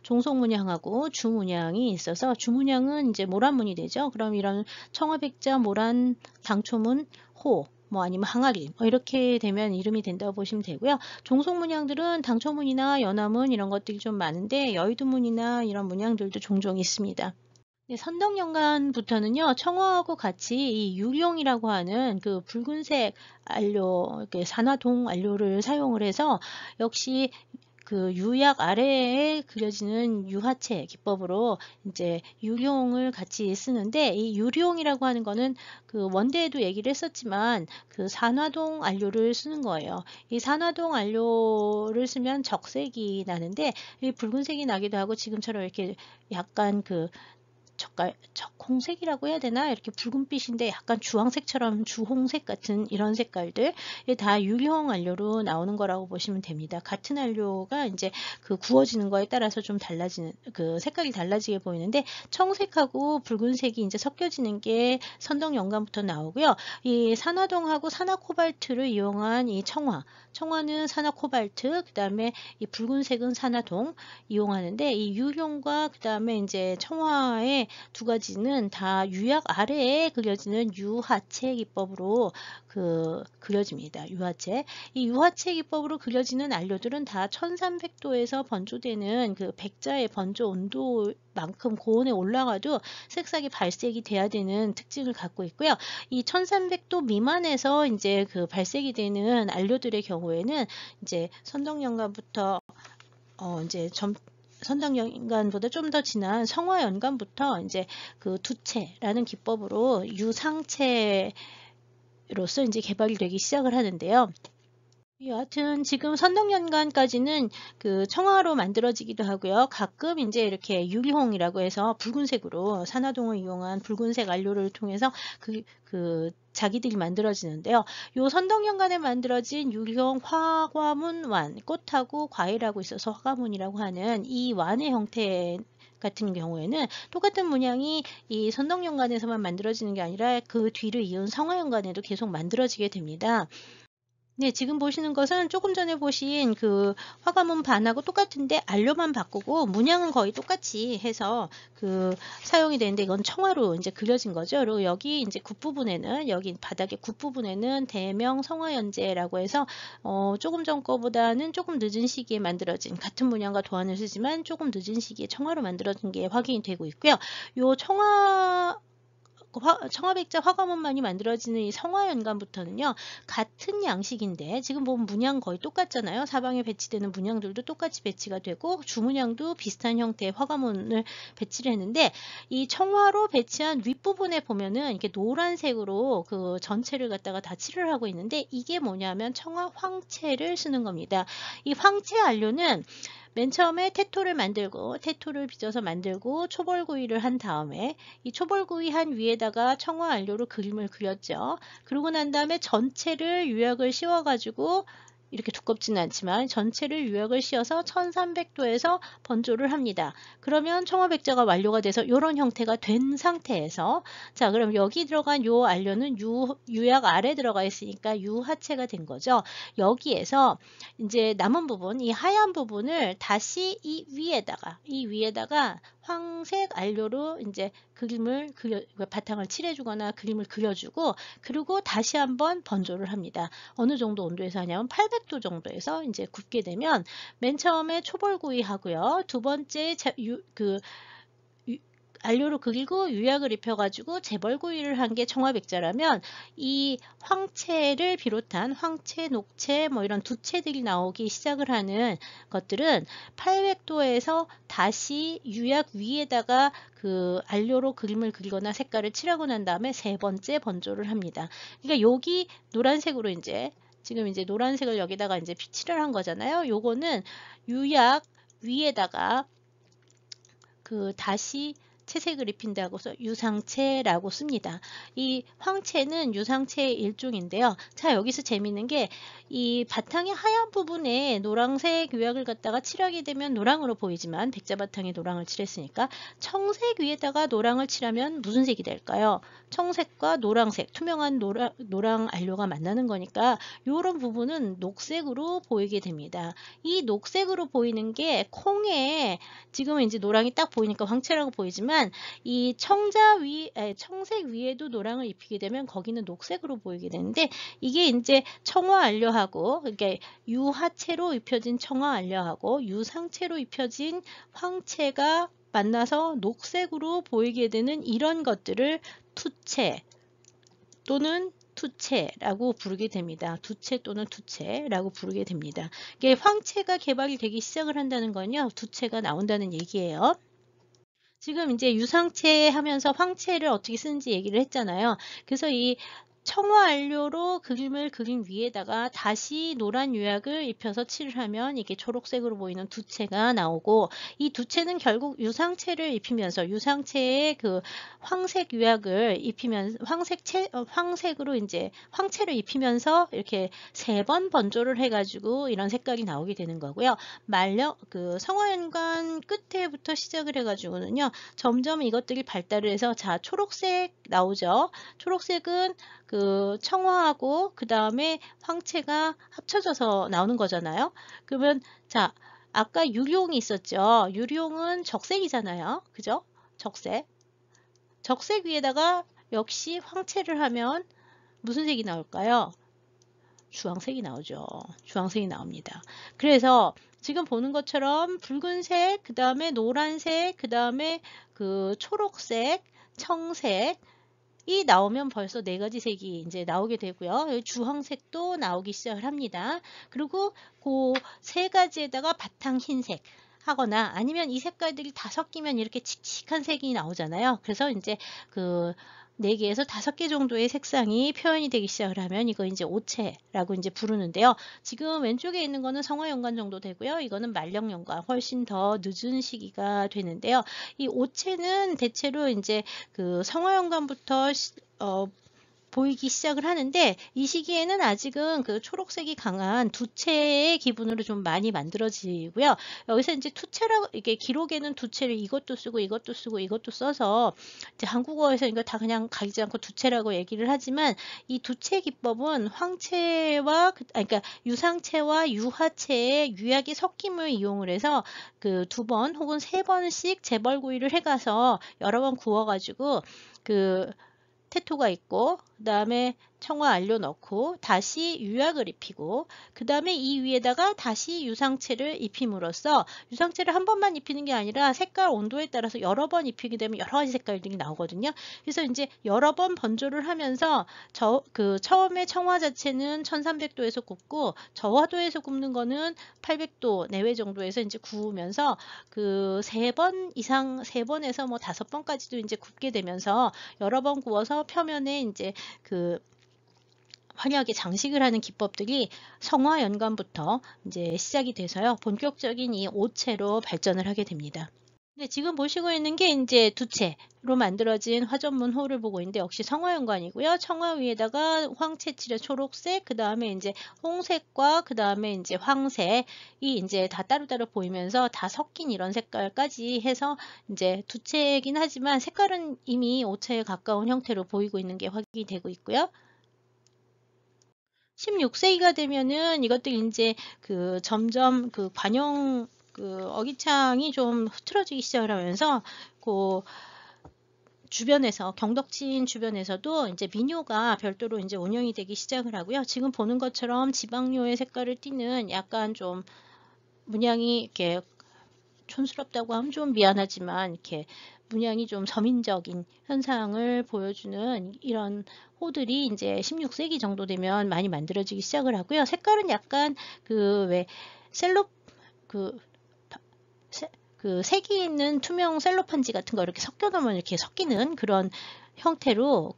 S1: 종속 문양하고 주 문양이 있어서 주 문양은 이제 모란문이 되죠. 그럼 이런 청화백자, 모란, 당초문, 호, 뭐 아니면 항아리 이렇게 되면 이름이 된다고 보시면 되고요. 종속 문양들은 당초문이나 연화문 이런 것들이 좀 많은데 여의도문이나 이런 문양들도 종종 있습니다. 네, 선덕연간부터는요, 청어하고 같이 이 유령이라고 하는 붉은색 안료, 산화동 안료를 사용을 해서 역시 유약 아래에 그려지는 유화체 기법으로 이제 유령을 같이 쓰는데 이 유령이라고 하는 거는 원대에도 얘기를 했었지만 산화동 안료를 쓰는 거예요. 이 산화동 안료를 쓰면 적색이 나는데 이 붉은색이 나기도 하고 지금처럼 이렇게 약간 적홍색이라고 해야 되나? 이렇게 붉은빛인데 약간 주황색처럼 주홍색 같은 이런 색깔들 다 유리형 안료로 나오는 거라고 보시면 됩니다. 같은 안료가 이제 구워지는 거에 따라서 좀 달라지는 색깔이 달라지게 보이는데 청색하고 붉은색이 이제 섞여지는 게 선덕연간부터 나오고요. 이 산화동하고 산화코발트를 이용한 이 청화는 산화코발트, 그 다음에 이 붉은색은 산화동 이용하는데 이 유형과 그 다음에 이제 청화의 두 가지는 다 유약 아래에 그려지는 유화체 기법으로 그려집니다. 유화체. 이 유화체 기법으로 그려지는 안료들은 다 1300도에서 번조되는 백자의 번조 온도만큼 고온에 올라가도 색상이 발색이 돼야 되는 특징을 갖고 있고요. 이 1300도 미만에서 이제 발색이 되는 안료들의 경우에는 이제 선덕연간부터 이제 선덕연간보다 좀 더 진한 성화연간부터 이제 두채라는 기법으로 유상체로서 이제 개발이 되기 시작을 하는데요. 여하튼 지금 선덕연간까지는 그 청화로 만들어지기도 하고요. 가끔 이제 이렇게 유리홍이라고 해서 붉은색으로 산화동을 이용한 붉은색 안료를 통해서 자기들이 만들어지는데요. 요 선덕연간에 만들어진 유리홍 화과문완, 꽃하고 과일하고 있어서 화과문이라고 하는 이 완의 형태 같은 경우에는 똑같은 문양이 이 선덕연간에서만 만들어지는 게 아니라 그 뒤를 이은 성화연간에도 계속 만들어지게 됩니다. 네, 지금 보시는 것은 조금 전에 보신 그 화과문 반하고 똑같은데 안료만 바꾸고 문양은 거의 똑같이 해서 사용이 되는데 이건 청화로 이제 그려진 거죠. 그리고 여기 이제 굿부분에는 여기 바닥의 굿부분에는 대명 성화연재라고 해서 조금 전 거보다는 조금 늦은 시기에 만들어진 같은 문양과 도안을 쓰지만 조금 늦은 시기에 청화로 만들어진 게 확인이 되고 있고요. 요 청화백자 화과문만이 만들어지는 이 성화연간부터는요, 같은 양식인데, 지금 보면 문양 거의 똑같잖아요. 사방에 배치되는 문양들도 똑같이 배치가 되고, 주문양도 비슷한 형태의 화과문을 배치를 했는데, 이 청화로 배치한 윗부분에 보면은 이렇게 노란색으로 그 전체를 갖다가 다 칠을 하고 있는데, 이게 뭐냐면 청화 황채를 쓰는 겁니다. 이 황채 안료는 맨 처음에 테토를 빚어서 만들고 초벌구이를 한 다음에 이 초벌구이 한 위에다가 청화 안료로 그림을 그렸죠. 그러고 난 다음에 전체를 유약을 씌워가지고 이렇게 두껍지는 않지만 전체를 유약을 씌워서 1300도에서 번조를 합니다. 그러면 청화백자가 완료가 돼서 이런 형태가 된 상태에서 자, 그럼 여기 들어간 요 안료는 유약 아래 들어가 있으니까 유하체가 된 거죠. 여기에서 이제 남은 부분, 이 하얀 부분을 다시 이 위에다가 황색 안료로 이제 바탕을 칠해주거나 그림을 그려주고, 그리고 다시 한번 번조를 합니다. 어느 정도 온도에서 하냐면 800도 정도에서 이제 굽게 되면 맨 처음에 초벌구이 하고요. 두 번째 안료로 그리고 유약을 입혀가지고 재벌구이를 한 게 청화백자라면 이 황채를 비롯한 황채, 녹채 뭐 이런 두채들이 나오기 시작을 하는 것들은 800도에서 다시 유약 위에다가 그 안료로 그림을 그리거나 색깔을 칠하고 난 다음에 세 번째 번조를 합니다. 그러니까 여기 노란색으로 지금 이제 노란색을 여기다가 이제 칠을 한 거잖아요. 요거는 유약 위에다가 다시 채색을 입힌다고 해서 유상채라고 씁니다. 이 황채는 유상채의 일종인데요. 자, 여기서 재미있는 게 이 바탕의 하얀 부분에 노란색 유약을 갖다가 칠하게 되면 노랑으로 보이지만 백자 바탕에 노랑을 칠했으니까 청색 위에다가 노랑을 칠하면 무슨 색이 될까요? 청색과 노랑색, 투명한 노랑 안료가 만나는 거니까 이런 부분은 녹색으로 보이게 됩니다. 이 녹색으로 보이는 게 콩에 지금은 이제 노랑이 딱 보이니까 황채라고 보이지만 이 청색 위에도 노랑을 입히게 되면 거기는 녹색으로 보이게 되는데 이게 이제 청화 안료하고 그러니까 유하채로 입혀진 청화 안료하고 유상채로 입혀진 황채가 만나서 녹색으로 보이게 되는 이런 것들을 투채 또는 투채라고 부르게 됩니다. 두채 또는 투채라고 부르게 됩니다. 이게 황채가 개발이 되기 시작을 한다는 건요, 두채가 나온다는 얘기예요. 지금 이제 유상채 하면서 황채를 어떻게 쓰는지 얘기를 했잖아요. 그래서 이 청화 안료로 그림을 그린 위에다가 다시 노란 유약을 입혀서 칠을 하면 이게 초록색으로 보이는 두채가 나오고, 이 두채는 결국 유상채를 입히면서 유상채의 그 황색 유약을 입히면서 황색으로 이제 황채를 입히면서 이렇게 세 번 번조를 해가지고 이런 색깔이 나오게 되는 거고요. 성화연관 끝에부터 시작을 해가지고는요, 점점 이것들이 발달을 해서 자, 초록색 나오죠. 초록색은 그 청화하고 그 다음에 황채가 합쳐져서 나오는 거잖아요. 그러면 자, 아까 유리홍이 있었죠. 유리홍은 적색이잖아요. 그죠? 적색 위에다가 역시 황채를 하면 무슨 색이 나올까요? 주황색이 나오죠. 주황색이 나옵니다. 그래서 지금 보는 것처럼 붉은색, 그 다음에 노란색, 그 다음에 그 초록색, 청색, 이 나오면 벌써 네 가지 색이 이제 나오게 되고요. 주황색도 나오기 시작을 합니다. 그리고 그 세 가지에다가 바탕 흰색. 하거나 아니면 이 색깔들이 다 섞이면 이렇게 칙칙한 색이 나오잖아요. 그래서 이제 그 4개에서 5개 정도의 색상이 표현이 되기 시작을 하면 이거 이제 오체라고 이제 부르는데요. 지금 왼쪽에 있는 거는 성화연관 정도 되고요. 이거는 말령연관 훨씬 더 늦은 시기가 되는데요. 이 오체는 대체로 이제 그 성화연관부터 보이기 시작을 하는데 이 시기에는 아직은 그 초록색이 강한 두채의 기분으로 좀 많이 만들어지고요. 여기서 이제 투채라고 이게 기록에는 두채를 이것도 쓰고 이것도 쓰고 이것도 써서 이제 한국어에서 이거 다 그냥 가리지 않고 두채라고 얘기를 하지만 이 두채 기법은 황채와 그러니까 유상채와 유화채의 유약의 섞임을 이용을 해서 그 2번 혹은 3번씩 재벌구이를 해가서 여러 번 구워가지고 그 테토가 있고 그 다음에 청화 안료 넣고 다시 유약을 입히고 그 다음에 이 위에다가 다시 유상채를 입힘으로써 유상채를 한 번만 입히는 게 아니라 색깔 온도에 따라서 여러 번 입히게 되면 여러 가지 색깔들이 나오거든요. 그래서 이제 여러 번 번조를 하면서 처음에 청화 자체는 1300도에서 굽고 저화도에서 굽는 거는 800도 내외 정도에서 이제 구우면서 그 3번 이상 3번에서 뭐 5번까지도 이제 굽게 되면서 여러 번 구워서 표면에 이제 그 화려하게 장식을 하는 기법들이 성화연관부터 이제 시작이 돼서요. 본격적인 이 오체로 발전을 하게 됩니다. 네, 지금 보시고 있는 게 이제 두채로 만들어진 화전문 호를 보고 있는데 역시 성화연관이고요. 청화 위에다가 황채 칠해 초록색, 그 다음에 이제 홍색과 그 다음에 이제 황색이 이제 다 따로따로 보이면서 다 섞인 이런 색깔까지 해서 이제 두채이긴 하지만 색깔은 이미 오체에 가까운 형태로 보이고 있는 게 확인이 되고 있고요. 16세기가 되면은 이것들이 이제 그 점점 그 관용 그 어기창이 좀 흐트러지기 시작을 하면서 그 주변에서 경덕진 주변에서도 이제 민요가 별도로 이제 운영이 되기 시작을 하고요. 지금 보는 것처럼 지방료의 색깔을 띠는 약간 좀 문양이 이렇게 촌스럽다고 하면 좀 미안하지만 이렇게 문양이 좀 서민적인 현상을 보여주는 이런 호들이 이제 16세기 정도 되면 많이 만들어지기 시작을 하고요. 색깔은 약간 그 왜 셀로 그 색이 있는 투명 셀로판지 같은 거 이렇게 섞여 놓으면 이렇게 섞이는 그런 형태로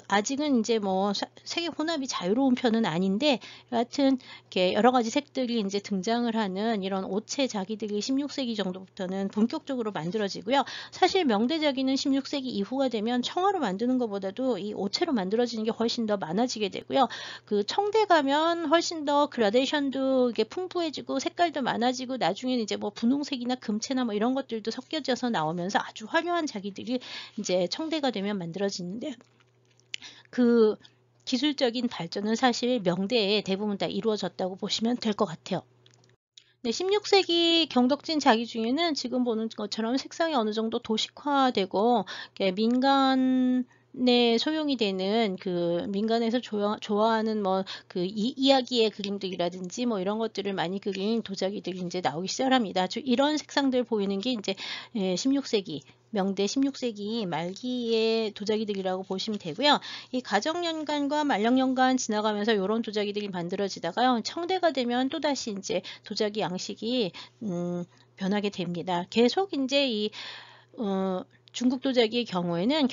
S1: 아직은 이제 뭐 색의 혼합이 자유로운 편은 아닌데 여하튼 이렇게 여러 가지 색들이 이제 등장을 하는 이런 오체 자기들이 16세기 정도부터는 본격적으로 만들어지고요. 사실 명대 자기는 16세기 이후가 되면 청화로 만드는 것보다도 이 오체로 만들어지는 게 훨씬 더 많아지게 되고요. 그 청대 가면 훨씬 더 그라데이션도 이게 풍부해지고 색깔도 많아지고 나중에는 이제 뭐 분홍색이나 금채나 뭐 이런 것들도 섞여져서 나오면서 아주 화려한 자기들이 이제 청대가 되면 만들어지는데 그 기술적인 발전은 사실 명대에 대부분 다 이루어졌다고 보시면 될 것 같아요. 네, 16세기 경덕진 자기 중에는 지금 보는 것처럼 색상이 어느 정도 도식화되고 민간에 소용이 되는 그 민간에서 좋아하는 뭐 그 이야기의 그림들이라든지 뭐 이런 것들을 많이 그린 도자기들이 이제 나오기 시작합니다. 이런 색상들 보이는 게 이제 16세기 명대 16세기 말기의 도자기들이라고 보시면 되고요. 이 가정연간과 말령연간 지나가면서 이런 도자기들이 만들어지다가요. 청대가 되면 또다시 이제 도자기 양식이 변하게 됩니다. 계속 이제 중국 도자기의 경우에는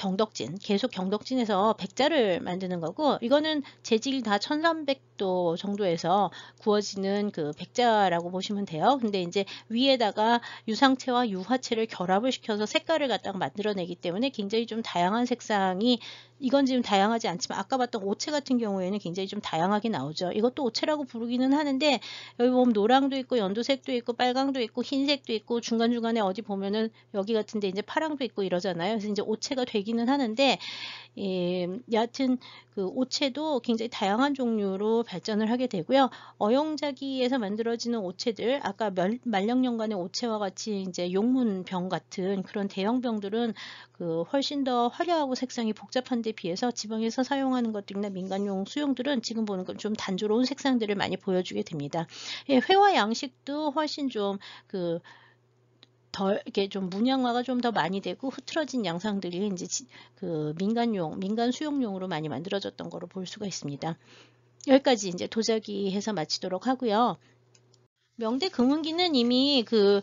S1: 계속 경덕진에서 백자를 만드는 거고 이거는 재질이 다 1300도 정도에서 구워지는 그 백자라고 보시면 돼요. 근데 이제 위에다가 유상채와 유화채를 결합을 시켜서 색깔을 갖다가 만들어내기 때문에 굉장히 좀 다양한 색상이 이건 지금 다양하지 않지만 아까 봤던 오체 같은 경우에는 굉장히 좀 다양하게 나오죠. 이것도 오체라고 부르기는 하는데 여기 보면 노랑도 있고 연두색도 있고 빨강도 있고 흰색도 있고 중간중간에 어디 보면은 여기 같은데 이제 파랑도 있고 이러잖아요. 그래서 이제 오체가 되기는 하는데 여하튼 그 오체도 굉장히 다양한 종류로 발전을 하게 되고요. 어용자기에서 만들어지는 오체들 아까 말령연간의 오체와 같이 이제 용문병 같은 그런 대형병들은 그 훨씬 더 화려하고 색상이 복잡한 데 비해서 지방에서 사용하는 것들이나 민간용 수용들은 지금 보는 건 좀 단조로운 색상들을 많이 보여주게 됩니다. 회화 양식도 훨씬 좀 이렇게 좀 문양화가 좀 더 많이 되고 흐트러진 양상들이 이제 그 민간 수용용으로 많이 만들어졌던 거로 볼 수가 있습니다. 여기까지 이제 도자기 해서 마치도록 하고요. 명대 금은기는 이미 그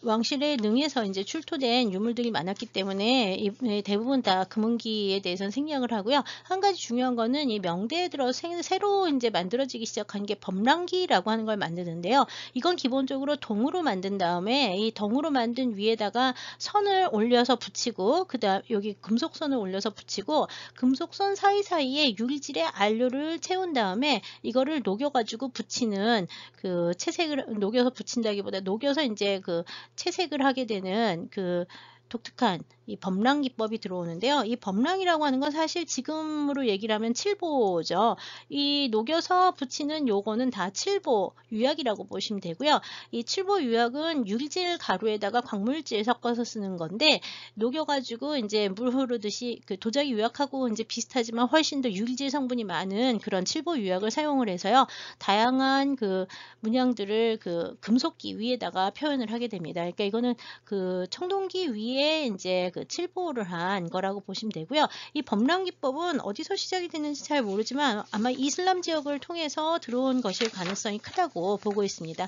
S1: 왕실의 능에서 이제 출토된 유물들이 많았기 때문에 대부분 다 금은기에 대해서는 생략을 하고요. 한 가지 중요한 거는 이 명대에 들어 새로 이제 만들어지기 시작한 게 범랑기라고 하는 걸 만드는데요. 이건 기본적으로 동으로 만든 다음에 이 동으로 만든 위에다가 선을 올려서 붙이고 그다음 여기 금속선을 올려서 붙이고 금속선 사이사이에 유리질의 안료를 채운 다음에 이거를 녹여가지고 붙이는 그 채색을 녹여서 붙인다기보다 녹여서 이제 그 채색을 하게 되는 그 독특한 이 범랑 기법이 들어오는데요. 이 범랑이라고 하는 건 사실 지금으로 얘기를 하면 칠보죠. 이 녹여서 붙이는 요거는 다 칠보 유약이라고 보시면 되고요. 이 칠보 유약은 유리질 가루에다가 광물질 섞어서 쓰는 건데 녹여가지고 이제 물 흐르듯이 그 도자기 유약하고 이제 비슷하지만 훨씬 더 유리질 성분이 많은 그런 칠보 유약을 사용을 해서요. 다양한 그 문양들을 그 금속기 위에다가 표현을 하게 됩니다. 그러니까 이거는 그 청동기 위에 이제 그 칠보를 한 거라고 보시면 되고요. 이 범랑 기법은 어디서 시작이 됐는지 잘 모르지만 아마 이슬람 지역을 통해서 들어온 것일 가능성이 크다고 보고 있습니다.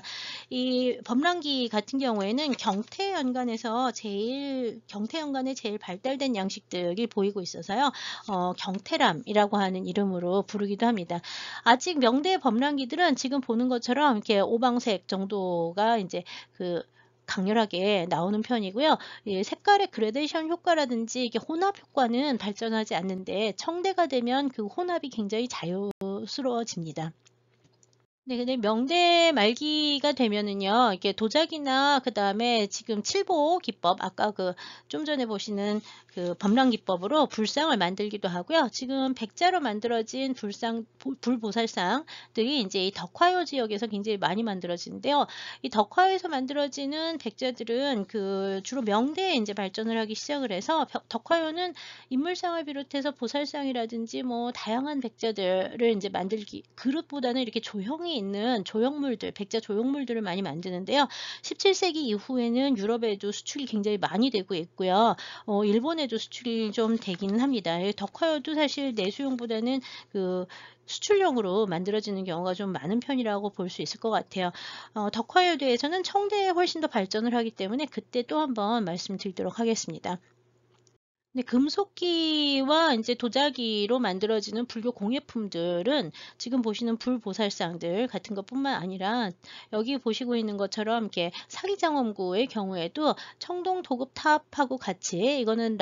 S1: 이 범랑기 같은 경우에는 경태연간에 제일 발달된 양식들이 보이고 있어서요. 경태람이라고 하는 이름으로 부르기도 합니다. 아직 명대 범랑기들은 지금 보는 것처럼 이렇게 오방색 정도가 이제 그 강렬하게 나오는 편이고요. 예, 색깔의 그레데이션 효과라든지 이게 혼합 효과는 발전하지 않는데 청대가 되면 그 혼합이 굉장히 자유스러워집니다. 네, 근데 명대 말기가 되면은요, 이게 도자기나 그 다음에 지금 칠보 기법, 아까 그 좀 전에 보시는 그 범랑 기법으로 불상을 만들기도 하고요. 지금 백자로 만들어진 불보살상들이 이제 이 덕화요 지역에서 굉장히 많이 만들어지는데요. 이 덕화요에서 만들어지는 백자들은 그 주로 명대에 이제 발전을 하기 시작을 해서 덕화요는 인물상을 비롯해서 보살상이라든지 뭐 다양한 백자들을 이제 만들기 그릇보다는 이렇게 조형이 있는 조형물들, 백자 조형물들을 많이 만드는데요. 17세기 이후에는 유럽에도 수출이 굉장히 많이 되고 있고요. 일본에도 수출이 좀 되기는 합니다. 덕화요도 사실 내수용보다는 그 수출용으로 만들어지는 경우가 좀 많은 편이라고 볼 수 있을 것 같아요. 덕화요에 대해서는 청대에 훨씬 더 발전을 하기 때문에 그때 또 한번 말씀드리도록 하겠습니다. 네, 금속기와 이제 도자기로 만들어지는 불교 공예품들은 지금 보시는 불보살상들 같은 것뿐만 아니라 여기 보시고 있는 것처럼 이렇게 사기장엄구의 경우에도 청동 도급탑하고 같이 이거는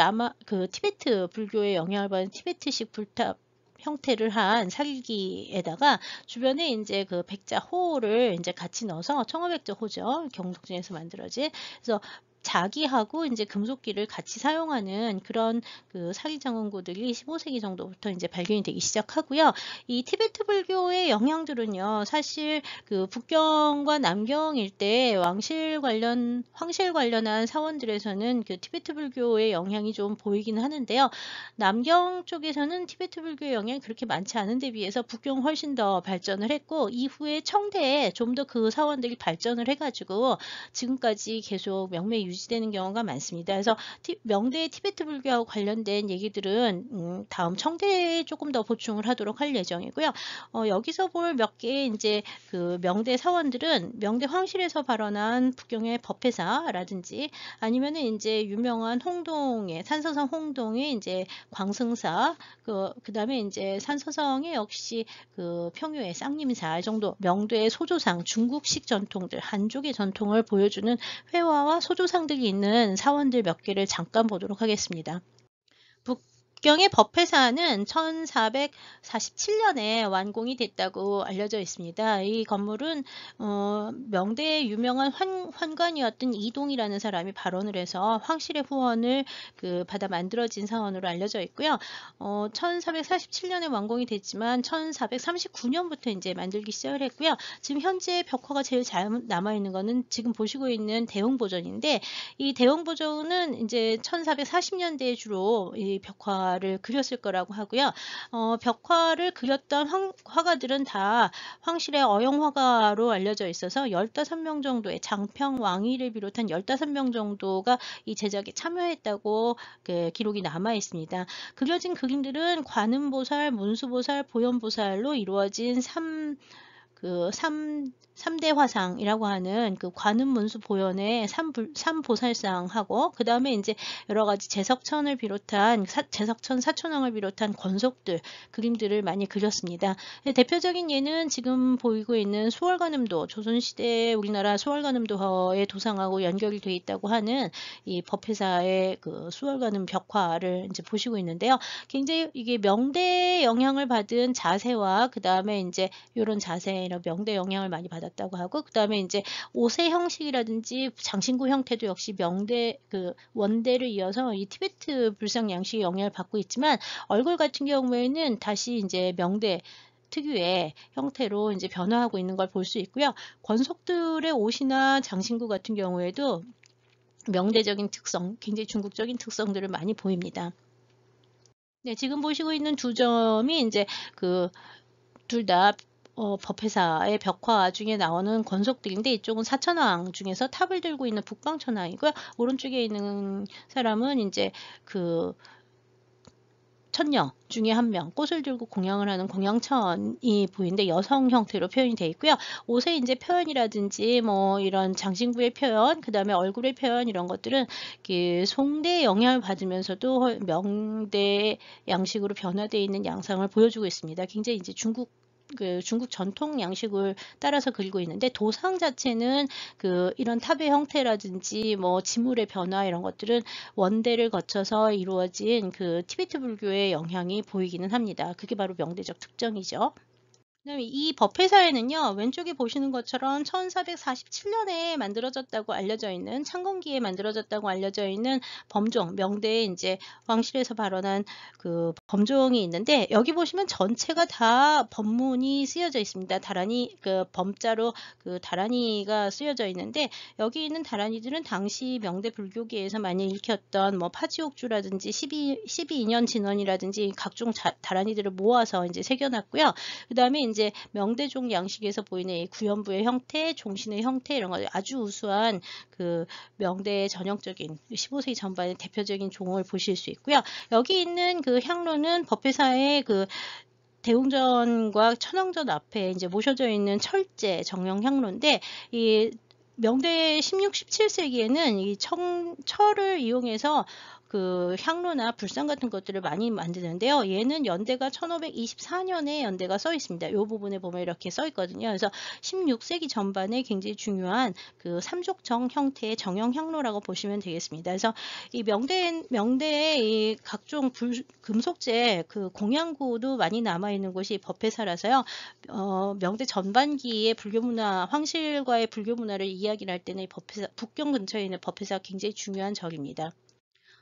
S1: 그 티베트 불교의 영향을 받은 티베트식 불탑 형태를 한 사기기에다가 주변에 이제 그 백자호를 이제 같이 넣어서 청어백자호죠. 경덕진에서 만들어진. 그래서 자기하고 이제 금속기를 같이 사용하는 그런 그 사기장원고들이 15세기 정도부터 이제 발견이 되기 시작하고요. 이 티베트 불교의 영향들은요, 사실 그 북경과 남경 일대 황실 관련한 사원들에서는 그 티베트 불교의 영향이 좀 보이긴 하는데요. 남경 쪽에서는 티베트 불교의 영향이 그렇게 많지 않은 데 비해서 북경 훨씬 더 발전을 했고, 이후에 청대에 좀 더 그 사원들이 발전을 해가지고 지금까지 계속 명맥 유지되는 경우가 많습니다. 그래서 명대 티베트 불교하고 관련된 얘기들은 다음 청대에 조금 더 보충을 하도록 할 예정이고요. 여기서 볼 몇 개 이제 그 명대 사원들은 명대 황실에서 발원한 북경의 법회사라든지 아니면은 이제 유명한 홍동의 산서성 홍동의 이제 광승사 그다음에 이제 산서성의 역시 그 평유의 쌍림사 정도 명대의 소조상 중국식 전통들 한족의 전통을 보여주는 회화와 소조상들이 있는 사원들 몇 개를 잠깐 보도록 하겠습니다. 북경의 법회사는 1447년에 완공이 됐다고 알려져 있습니다. 이 건물은 명대의 유명한 환관이었던 이동이라는 사람이 발원을 해서 황실의 후원을 받아 만들어진 사원으로 알려져 있고요. 1447년에 완공이 됐지만 1439년부터 이제 만들기 시작을 했고요. 지금 현재 벽화가 제일 잘 남아 있는 거는 지금 보시고 있는 대웅보전인데 이 대웅보전은 이제 1440년대에 주로 이 벽화를 그렸을 거라고 하고요. 벽화를 그렸던 화가들은 다 황실의 어영화가로 알려져 있어서 15명 정도의 장평 왕위를 비롯한 15명 정도가 이 제작에 참여했다고 기록이 남아 있습니다. 그려진 그림들은 관음보살, 문수보살, 보현보살로 이루어진 그 삼대 화상이라고 하는 그 관음문수 보현의 삼보살상하고 그 다음에 이제 여러 가지 제석천을 비롯한 제석천 사촌왕을 비롯한 권속들 그림들을 많이 그렸습니다. 대표적인 예는 지금 보이고 있는 수월관음도, 조선시대 우리나라 수월관음도의 도상하고 연결이 되어 있다고 하는 이 법회사의 그 수월관음 벽화를 이제 보시고 있는데요. 굉장히 이게 명대 영향을 받은 자세와 그 다음에 이제 이런 자세, 이런 명대 영향을 많이 받았다고 하고, 그 다음에 이제 옷의 형식이라든지 장신구 형태도 역시 명대 그 원대를 이어서 이 티베트 불상 양식의 영향을 받고 있지만, 얼굴 같은 경우에는 다시 이제 명대 특유의 형태로 이제 변화하고 있는 걸 볼 수 있고요. 권속들의 옷이나 장신구 같은 경우에도 명대적인 특성, 굉장히 중국적인 특성들을 많이 보입니다. 네, 지금 보시고 있는 두 점이 이제 그 둘 다 법회사의 벽화 중에 나오는 권속들인데, 이쪽은 사천왕 중에서 탑을 들고 있는 북방천왕이고요. 오른쪽에 있는 사람은 이제 그 천녀 중에 한 명, 꽃을 들고 공양을 하는 공양천이 보이는데 여성 형태로 표현이 되어 있고요. 옷의 이제 표현이라든지 뭐 이런 장신구의 표현, 그 다음에 얼굴의 표현, 이런 것들은 그 송대의 영향을 받으면서도 명대 양식으로 변화되어 있는 양상을 보여주고 있습니다. 굉장히 이제 중국 전통 양식을 따라서 그리고 있는데, 도상 자체는 이런 탑의 형태라든지 뭐 지물의 변화, 이런 것들은 원대를 거쳐서 이루어진 그 티베트 불교의 영향이 보이기는 합니다. 그게 바로 명대적 특징이죠. 그다음에 이 법회사에는요, 왼쪽에 보시는 것처럼 1447년에 만들어졌다고 알려져 있는, 창건기에 만들어졌다고 알려져 있는 범종, 명대의 이제 왕실에서 발원한 그 범종이 있는데, 여기 보시면 전체가 다 법문이 쓰여져 있습니다. 다라니, 그 범자로 그 다라니가 쓰여져 있는데, 여기 있는 다라니들은 당시 명대 불교계에서 많이 읽혔던 뭐 파지옥주라든지 12인연 진원이라든지 각종 다라니들을 모아서 이제 새겨놨고요. 그 다음에 이제 명대종 양식에서 보이는 이 구연부의 형태, 종신의 형태, 이런 거 아주 우수한 그 명대의 전형적인 15세기 전반의 대표적인 종을 보실 수 있고요. 여기 있는 그 향로는 법회사의 그 대웅전과 천왕전 앞에 이제 모셔져 있는 철제 정령 향로인데, 이 명대 16, 17세기에는 이 철을 이용해서 그 향로나 불상 같은 것들을 많이 만드는데요. 얘는 연대가 1524년에 연대가 써 있습니다. 이 부분에 보면 이렇게 써 있거든요. 그래서 16세기 전반에 굉장히 중요한 그 삼족정 형태의 정형 향로라고 보시면 되겠습니다. 그래서 이 명대의 이 각종 금속재 그 공양구도 많이 남아 있는 곳이 법회사라서요. 명대 전반기의 불교 문화, 황실과의 불교 문화를 이야기를 할 때는 이 법회사, 북경 근처에 있는 법회사가 굉장히 중요한 절입니다.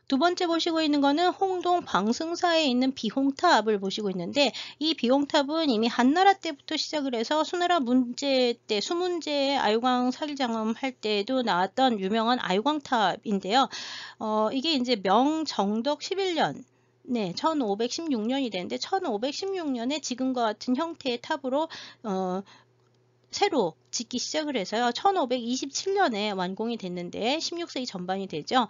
S1: 두 번째 보시고 있는 거는 홍동 방승사에 있는 비홍탑을 보시고 있는데, 이 비홍탑은 이미 한나라 때부터 시작을 해서 수나라 문제 때, 수문제 아유광 사기장엄 할 때도 나왔던 유명한 아유광탑인데요. 이게 이제 명정덕 11년, 네, 1516년이 되는데, 1516년에 지금과 같은 형태의 탑으로 새로 짓기 시작을 해서요. 1527년에 완공이 됐는데 16세기 전반이 되죠.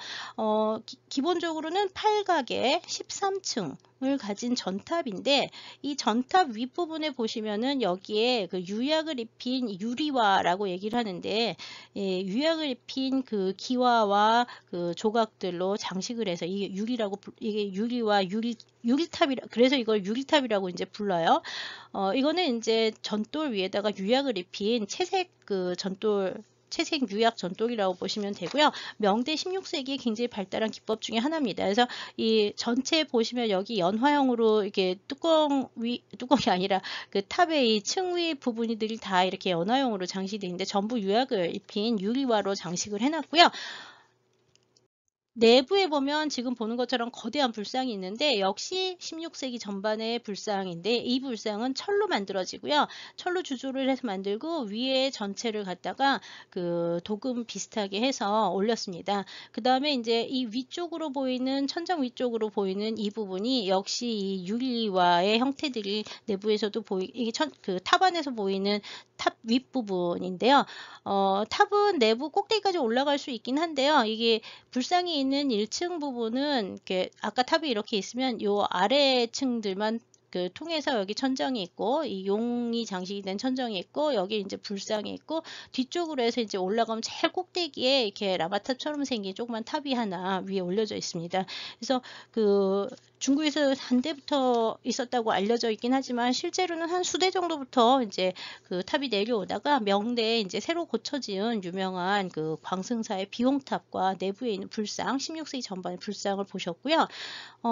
S1: 기본적으로는 8각의 13층을 가진 전탑인데, 이 전탑 윗부분에 보시면은 여기에 그 유약을 입힌 유리화라고 얘기를 하는데, 예, 유약을 입힌 그 기와와 그 조각들로 장식을 해서 이게 유리와 유리탑이라, 그래서 이걸 유리탑이라고 이제 불러요. 이거는 이제 전돌 위에다가 유약을 입힌 채색 그 채색 유약 전돌이라고 보시면 되고요. 명대 16세기에 굉장히 발달한 기법 중에 하나입니다. 그래서 이 전체 보시면 여기 연화형으로 이렇게 뚜껑이 아니라 그 탑의 이 층 위 부분들이 다 이렇게 연화형으로 장식되어 있는데, 전부 유약을 입힌 유리화로 장식을 해놨고요. 내부에 보면 지금 보는 것처럼 거대한 불상이 있는데, 역시 16세기 전반의 불상인데, 이 불상은 철로 만들어지고요. 철로 주조를 해서 만들고 위에 전체를 갖다가 그 도금 비슷하게 해서 올렸습니다. 그 다음에 이제 이 위쪽으로 보이는, 천장 위쪽으로 보이는 이 부분이 역시 이 유리와의 형태들이 내부에서도 이게 그 탑 안에서 보이는 탑 윗부분인데요. 탑은 내부 꼭대기까지 올라갈 수 있긴 한데요. 이게 불상이 있는 1층 부분은 이렇게 아까 탑이 이렇게 있으면 요 아래 층들만 통해서 여기 천정이 있고 이 용이 장식이 된 천정이 있고 여기 이제 불상이 있고 뒤쪽으로 해서 이제 올라가면 제일 꼭대기에 이렇게 라바탑처럼 생긴 조그만 탑이 하나 위에 올려져 있습니다. 그래서 중국에서 한대부터 있었다고 알려져 있긴 하지만 실제로는 한 수대 정도부터 이제 탑이 내려오다가 명대에 이제 새로 고쳐지은 유명한 광승사의 비홍탑과 내부에 있는 불상 16세기 전반의 불상을 보셨고요.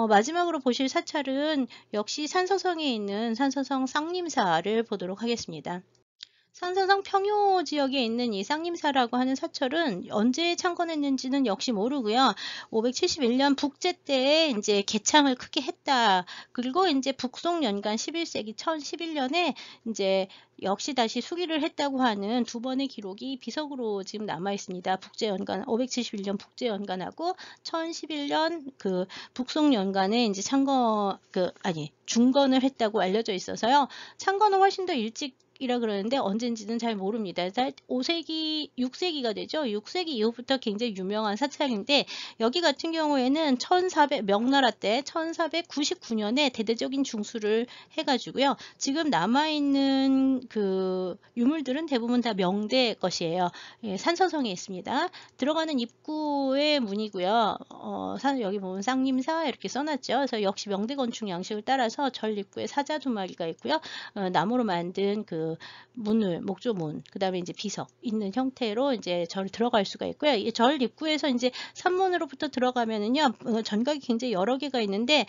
S1: 마지막으로 보실 사찰은 역시 산서성에 있는 산서성 쌍림사를 보도록 하겠습니다. 산서성 평요 지역에 있는 이 쌍림사라고 하는 사찰은 언제 창건했는지는 역시 모르고요. 571년 북제 때에 이제 개창을 크게 했다. 그리고 이제 북송연간 11세기 1011년에 이제 역시 다시 수기를 했다고 하는 두 번의 기록이 비석으로 지금 남아 있습니다. 북제연간 571년 북제연간하고 1011년 북송연간에 이제 중건을 했다고 알려져 있어서요. 창건은 훨씬 더 일찍 이라 그러는데 언젠지는 잘 모릅니다. 5세기, 6세기가 되죠. 6세기 이후부터 굉장히 유명한 사찰인데 여기 같은 경우에는 명나라 때 1499년에 대대적인 중수를 해가지고요. 지금 남아있는 유물들은 대부분 다 명대 것이에요. 예, 산서성에 있습니다. 들어가는 입구의 문이고요. 여기 보면 쌍림사 이렇게 써놨죠. 그래서 역시 명대 건축 양식을 따라서 절 입구에 사자 두 마리가 있고요. 나무로 만든 문을 목조문 그다음에 이제 비석 있는 형태로 이제 절 들어갈 수가 있고요. 이 절 입구에서 이제 산문으로부터 들어가면은요 전각이 굉장히 여러 개가 있는데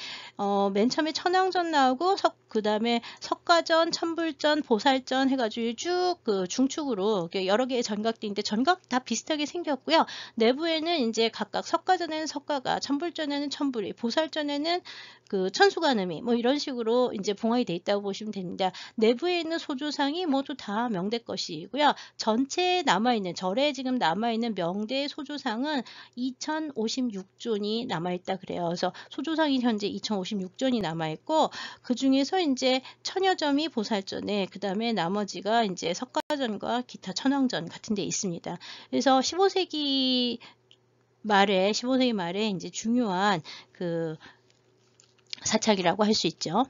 S1: 맨 처음에 천왕전 나오고 그다음에 석가전, 천불전, 보살전 해가지고 쭉 중축으로 여러 개의 전각도 있는데 전각 다 비슷하게 생겼고요. 내부에는 이제 각각 석가전에는 석가가, 천불전에는 천불이, 보살전에는 천수관음이 뭐 이런 식으로 이제 봉합이 돼 있다고 보시면 됩니다. 내부에 있는 소조상이 모두 다 명대 것이고요. 전체 남아있는 절에 지금 남아있는 명대 소조상은 2056존이 남아있다 그래요. 그래서 소조상이 현재 2056존이 남아있고 그 중에서 이제 천여 점이 보살전에 그 다음에 나머지가 이제 석가전과 기타 천왕전 같은 데 있습니다. 그래서 15세기 말에 이제 중요한 사찰이라고 할 수 있죠.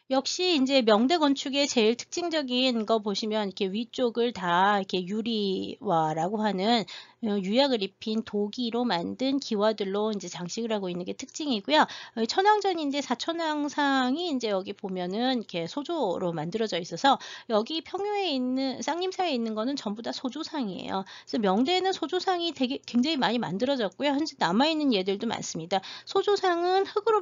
S1: 역시 이제 명대 건축의 제일 특징적인 거 보시면 이렇게 위쪽을 다 이렇게 유리화라고 하는 유약을 입힌 도기로 만든 기와들로 이제 장식을 하고 있는 게 특징이고요. 천왕전인데 사천왕상이 이제 여기 보면은 이렇게 소조로 만들어져 있어서 여기 평유에 있는 쌍림사에 있는 거는 전부 다 소조상이에요. 그래서 명대에는 소조상이 굉장히 많이 만들어졌고요. 현재 남아 있는 얘들도 많습니다. 소조상은 흙으로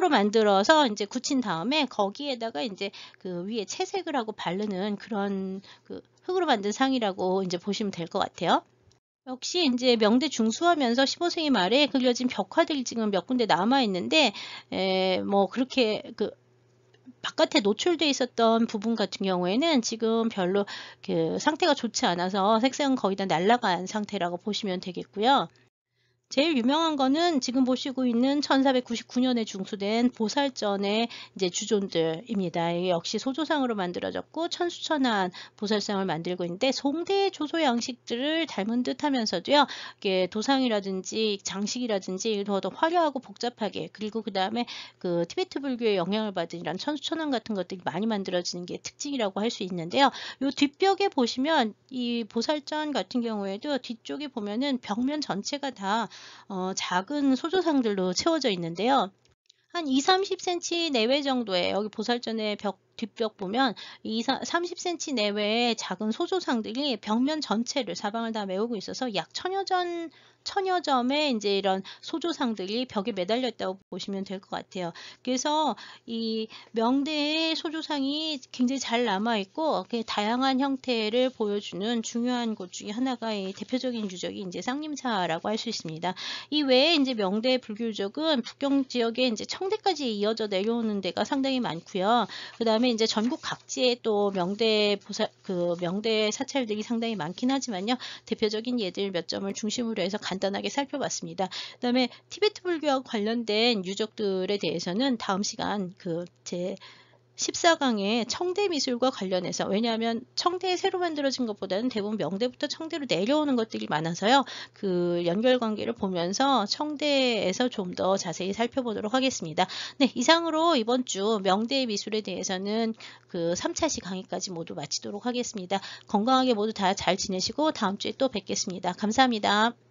S1: 만들어서 이제 굳힌 다음에 거기에다가 이제 위에 채색을 하고 바르는 그런 흙으로 만든 상이라고 이제 보시면 될 것 같아요. 역시 이제 명대 중수하면서 15세기 말에 그려진 벽화들이 지금 몇 군데 남아 있는데 뭐 그렇게 바깥에 노출돼 있었던 부분 같은 경우에는 지금 별로 상태가 좋지 않아서 색상은 거의 다 날아간 상태라고 보시면 되겠고요. 제일 유명한 거는 지금 보시고 있는 1499년에 중수된 보살전의 이제 주존들입니다. 이게 역시 소조상으로 만들어졌고 천수천한 보살상을 만들고 있는데 송대 조소 양식들을 닮은 듯 하면서도요. 이게 도상이라든지 장식이라든지 더 화려하고 복잡하게 그리고 그 다음에 티베트 불교의 영향을 받은 이런 천수천한 같은 것들이 많이 만들어지는 게 특징이라고 할 수 있는데요. 이 뒷벽에 보시면 이 보살전 같은 경우에도 뒤쪽에 보면은 벽면 전체가 다 작은 소조상들로 채워져 있는데요. 한 20-30cm 내외 정도의 여기 보살전의 뒷벽 보면 30cm 내외의 작은 소조상들이 벽면 전체를 사방을 다 메우고 있어서 약 천여 점의 이제 이런 소조상들이 벽에 매달려 있다고 보시면 될 것 같아요. 그래서 이 명대의 소조상이 굉장히 잘 남아 있고 다양한 형태를 보여주는 중요한 곳 중에 하나가 이 대표적인 유적이 이제 쌍림사라고 할 수 있습니다. 이 외에 이제 명대 불교 유적은 북경 지역에 이제 청대까지 이어져 내려오는 데가 상당히 많고요. 그 다음에 이제 전국 각지에 또 명대 사찰들이 상당히 많긴 하지만요. 대표적인 예들 몇 점을 중심으로 해서 간단하게 살펴봤습니다. 그 다음에 티베트 불교와 관련된 유적들에 대해서는 다음 시간 제 14강에 청대 미술과 관련해서, 왜냐하면 청대에 새로 만들어진 것보다는 대부분 명대부터 청대로 내려오는 것들이 많아서요. 그 연결관계를 보면서 청대에서 좀 더 자세히 살펴보도록 하겠습니다. 네, 이상으로 이번 주 명대의 미술에 대해서는 그 3차시 강의까지 모두 마치도록 하겠습니다. 건강하게 모두 다 잘 지내시고 다음 주에 또 뵙겠습니다. 감사합니다.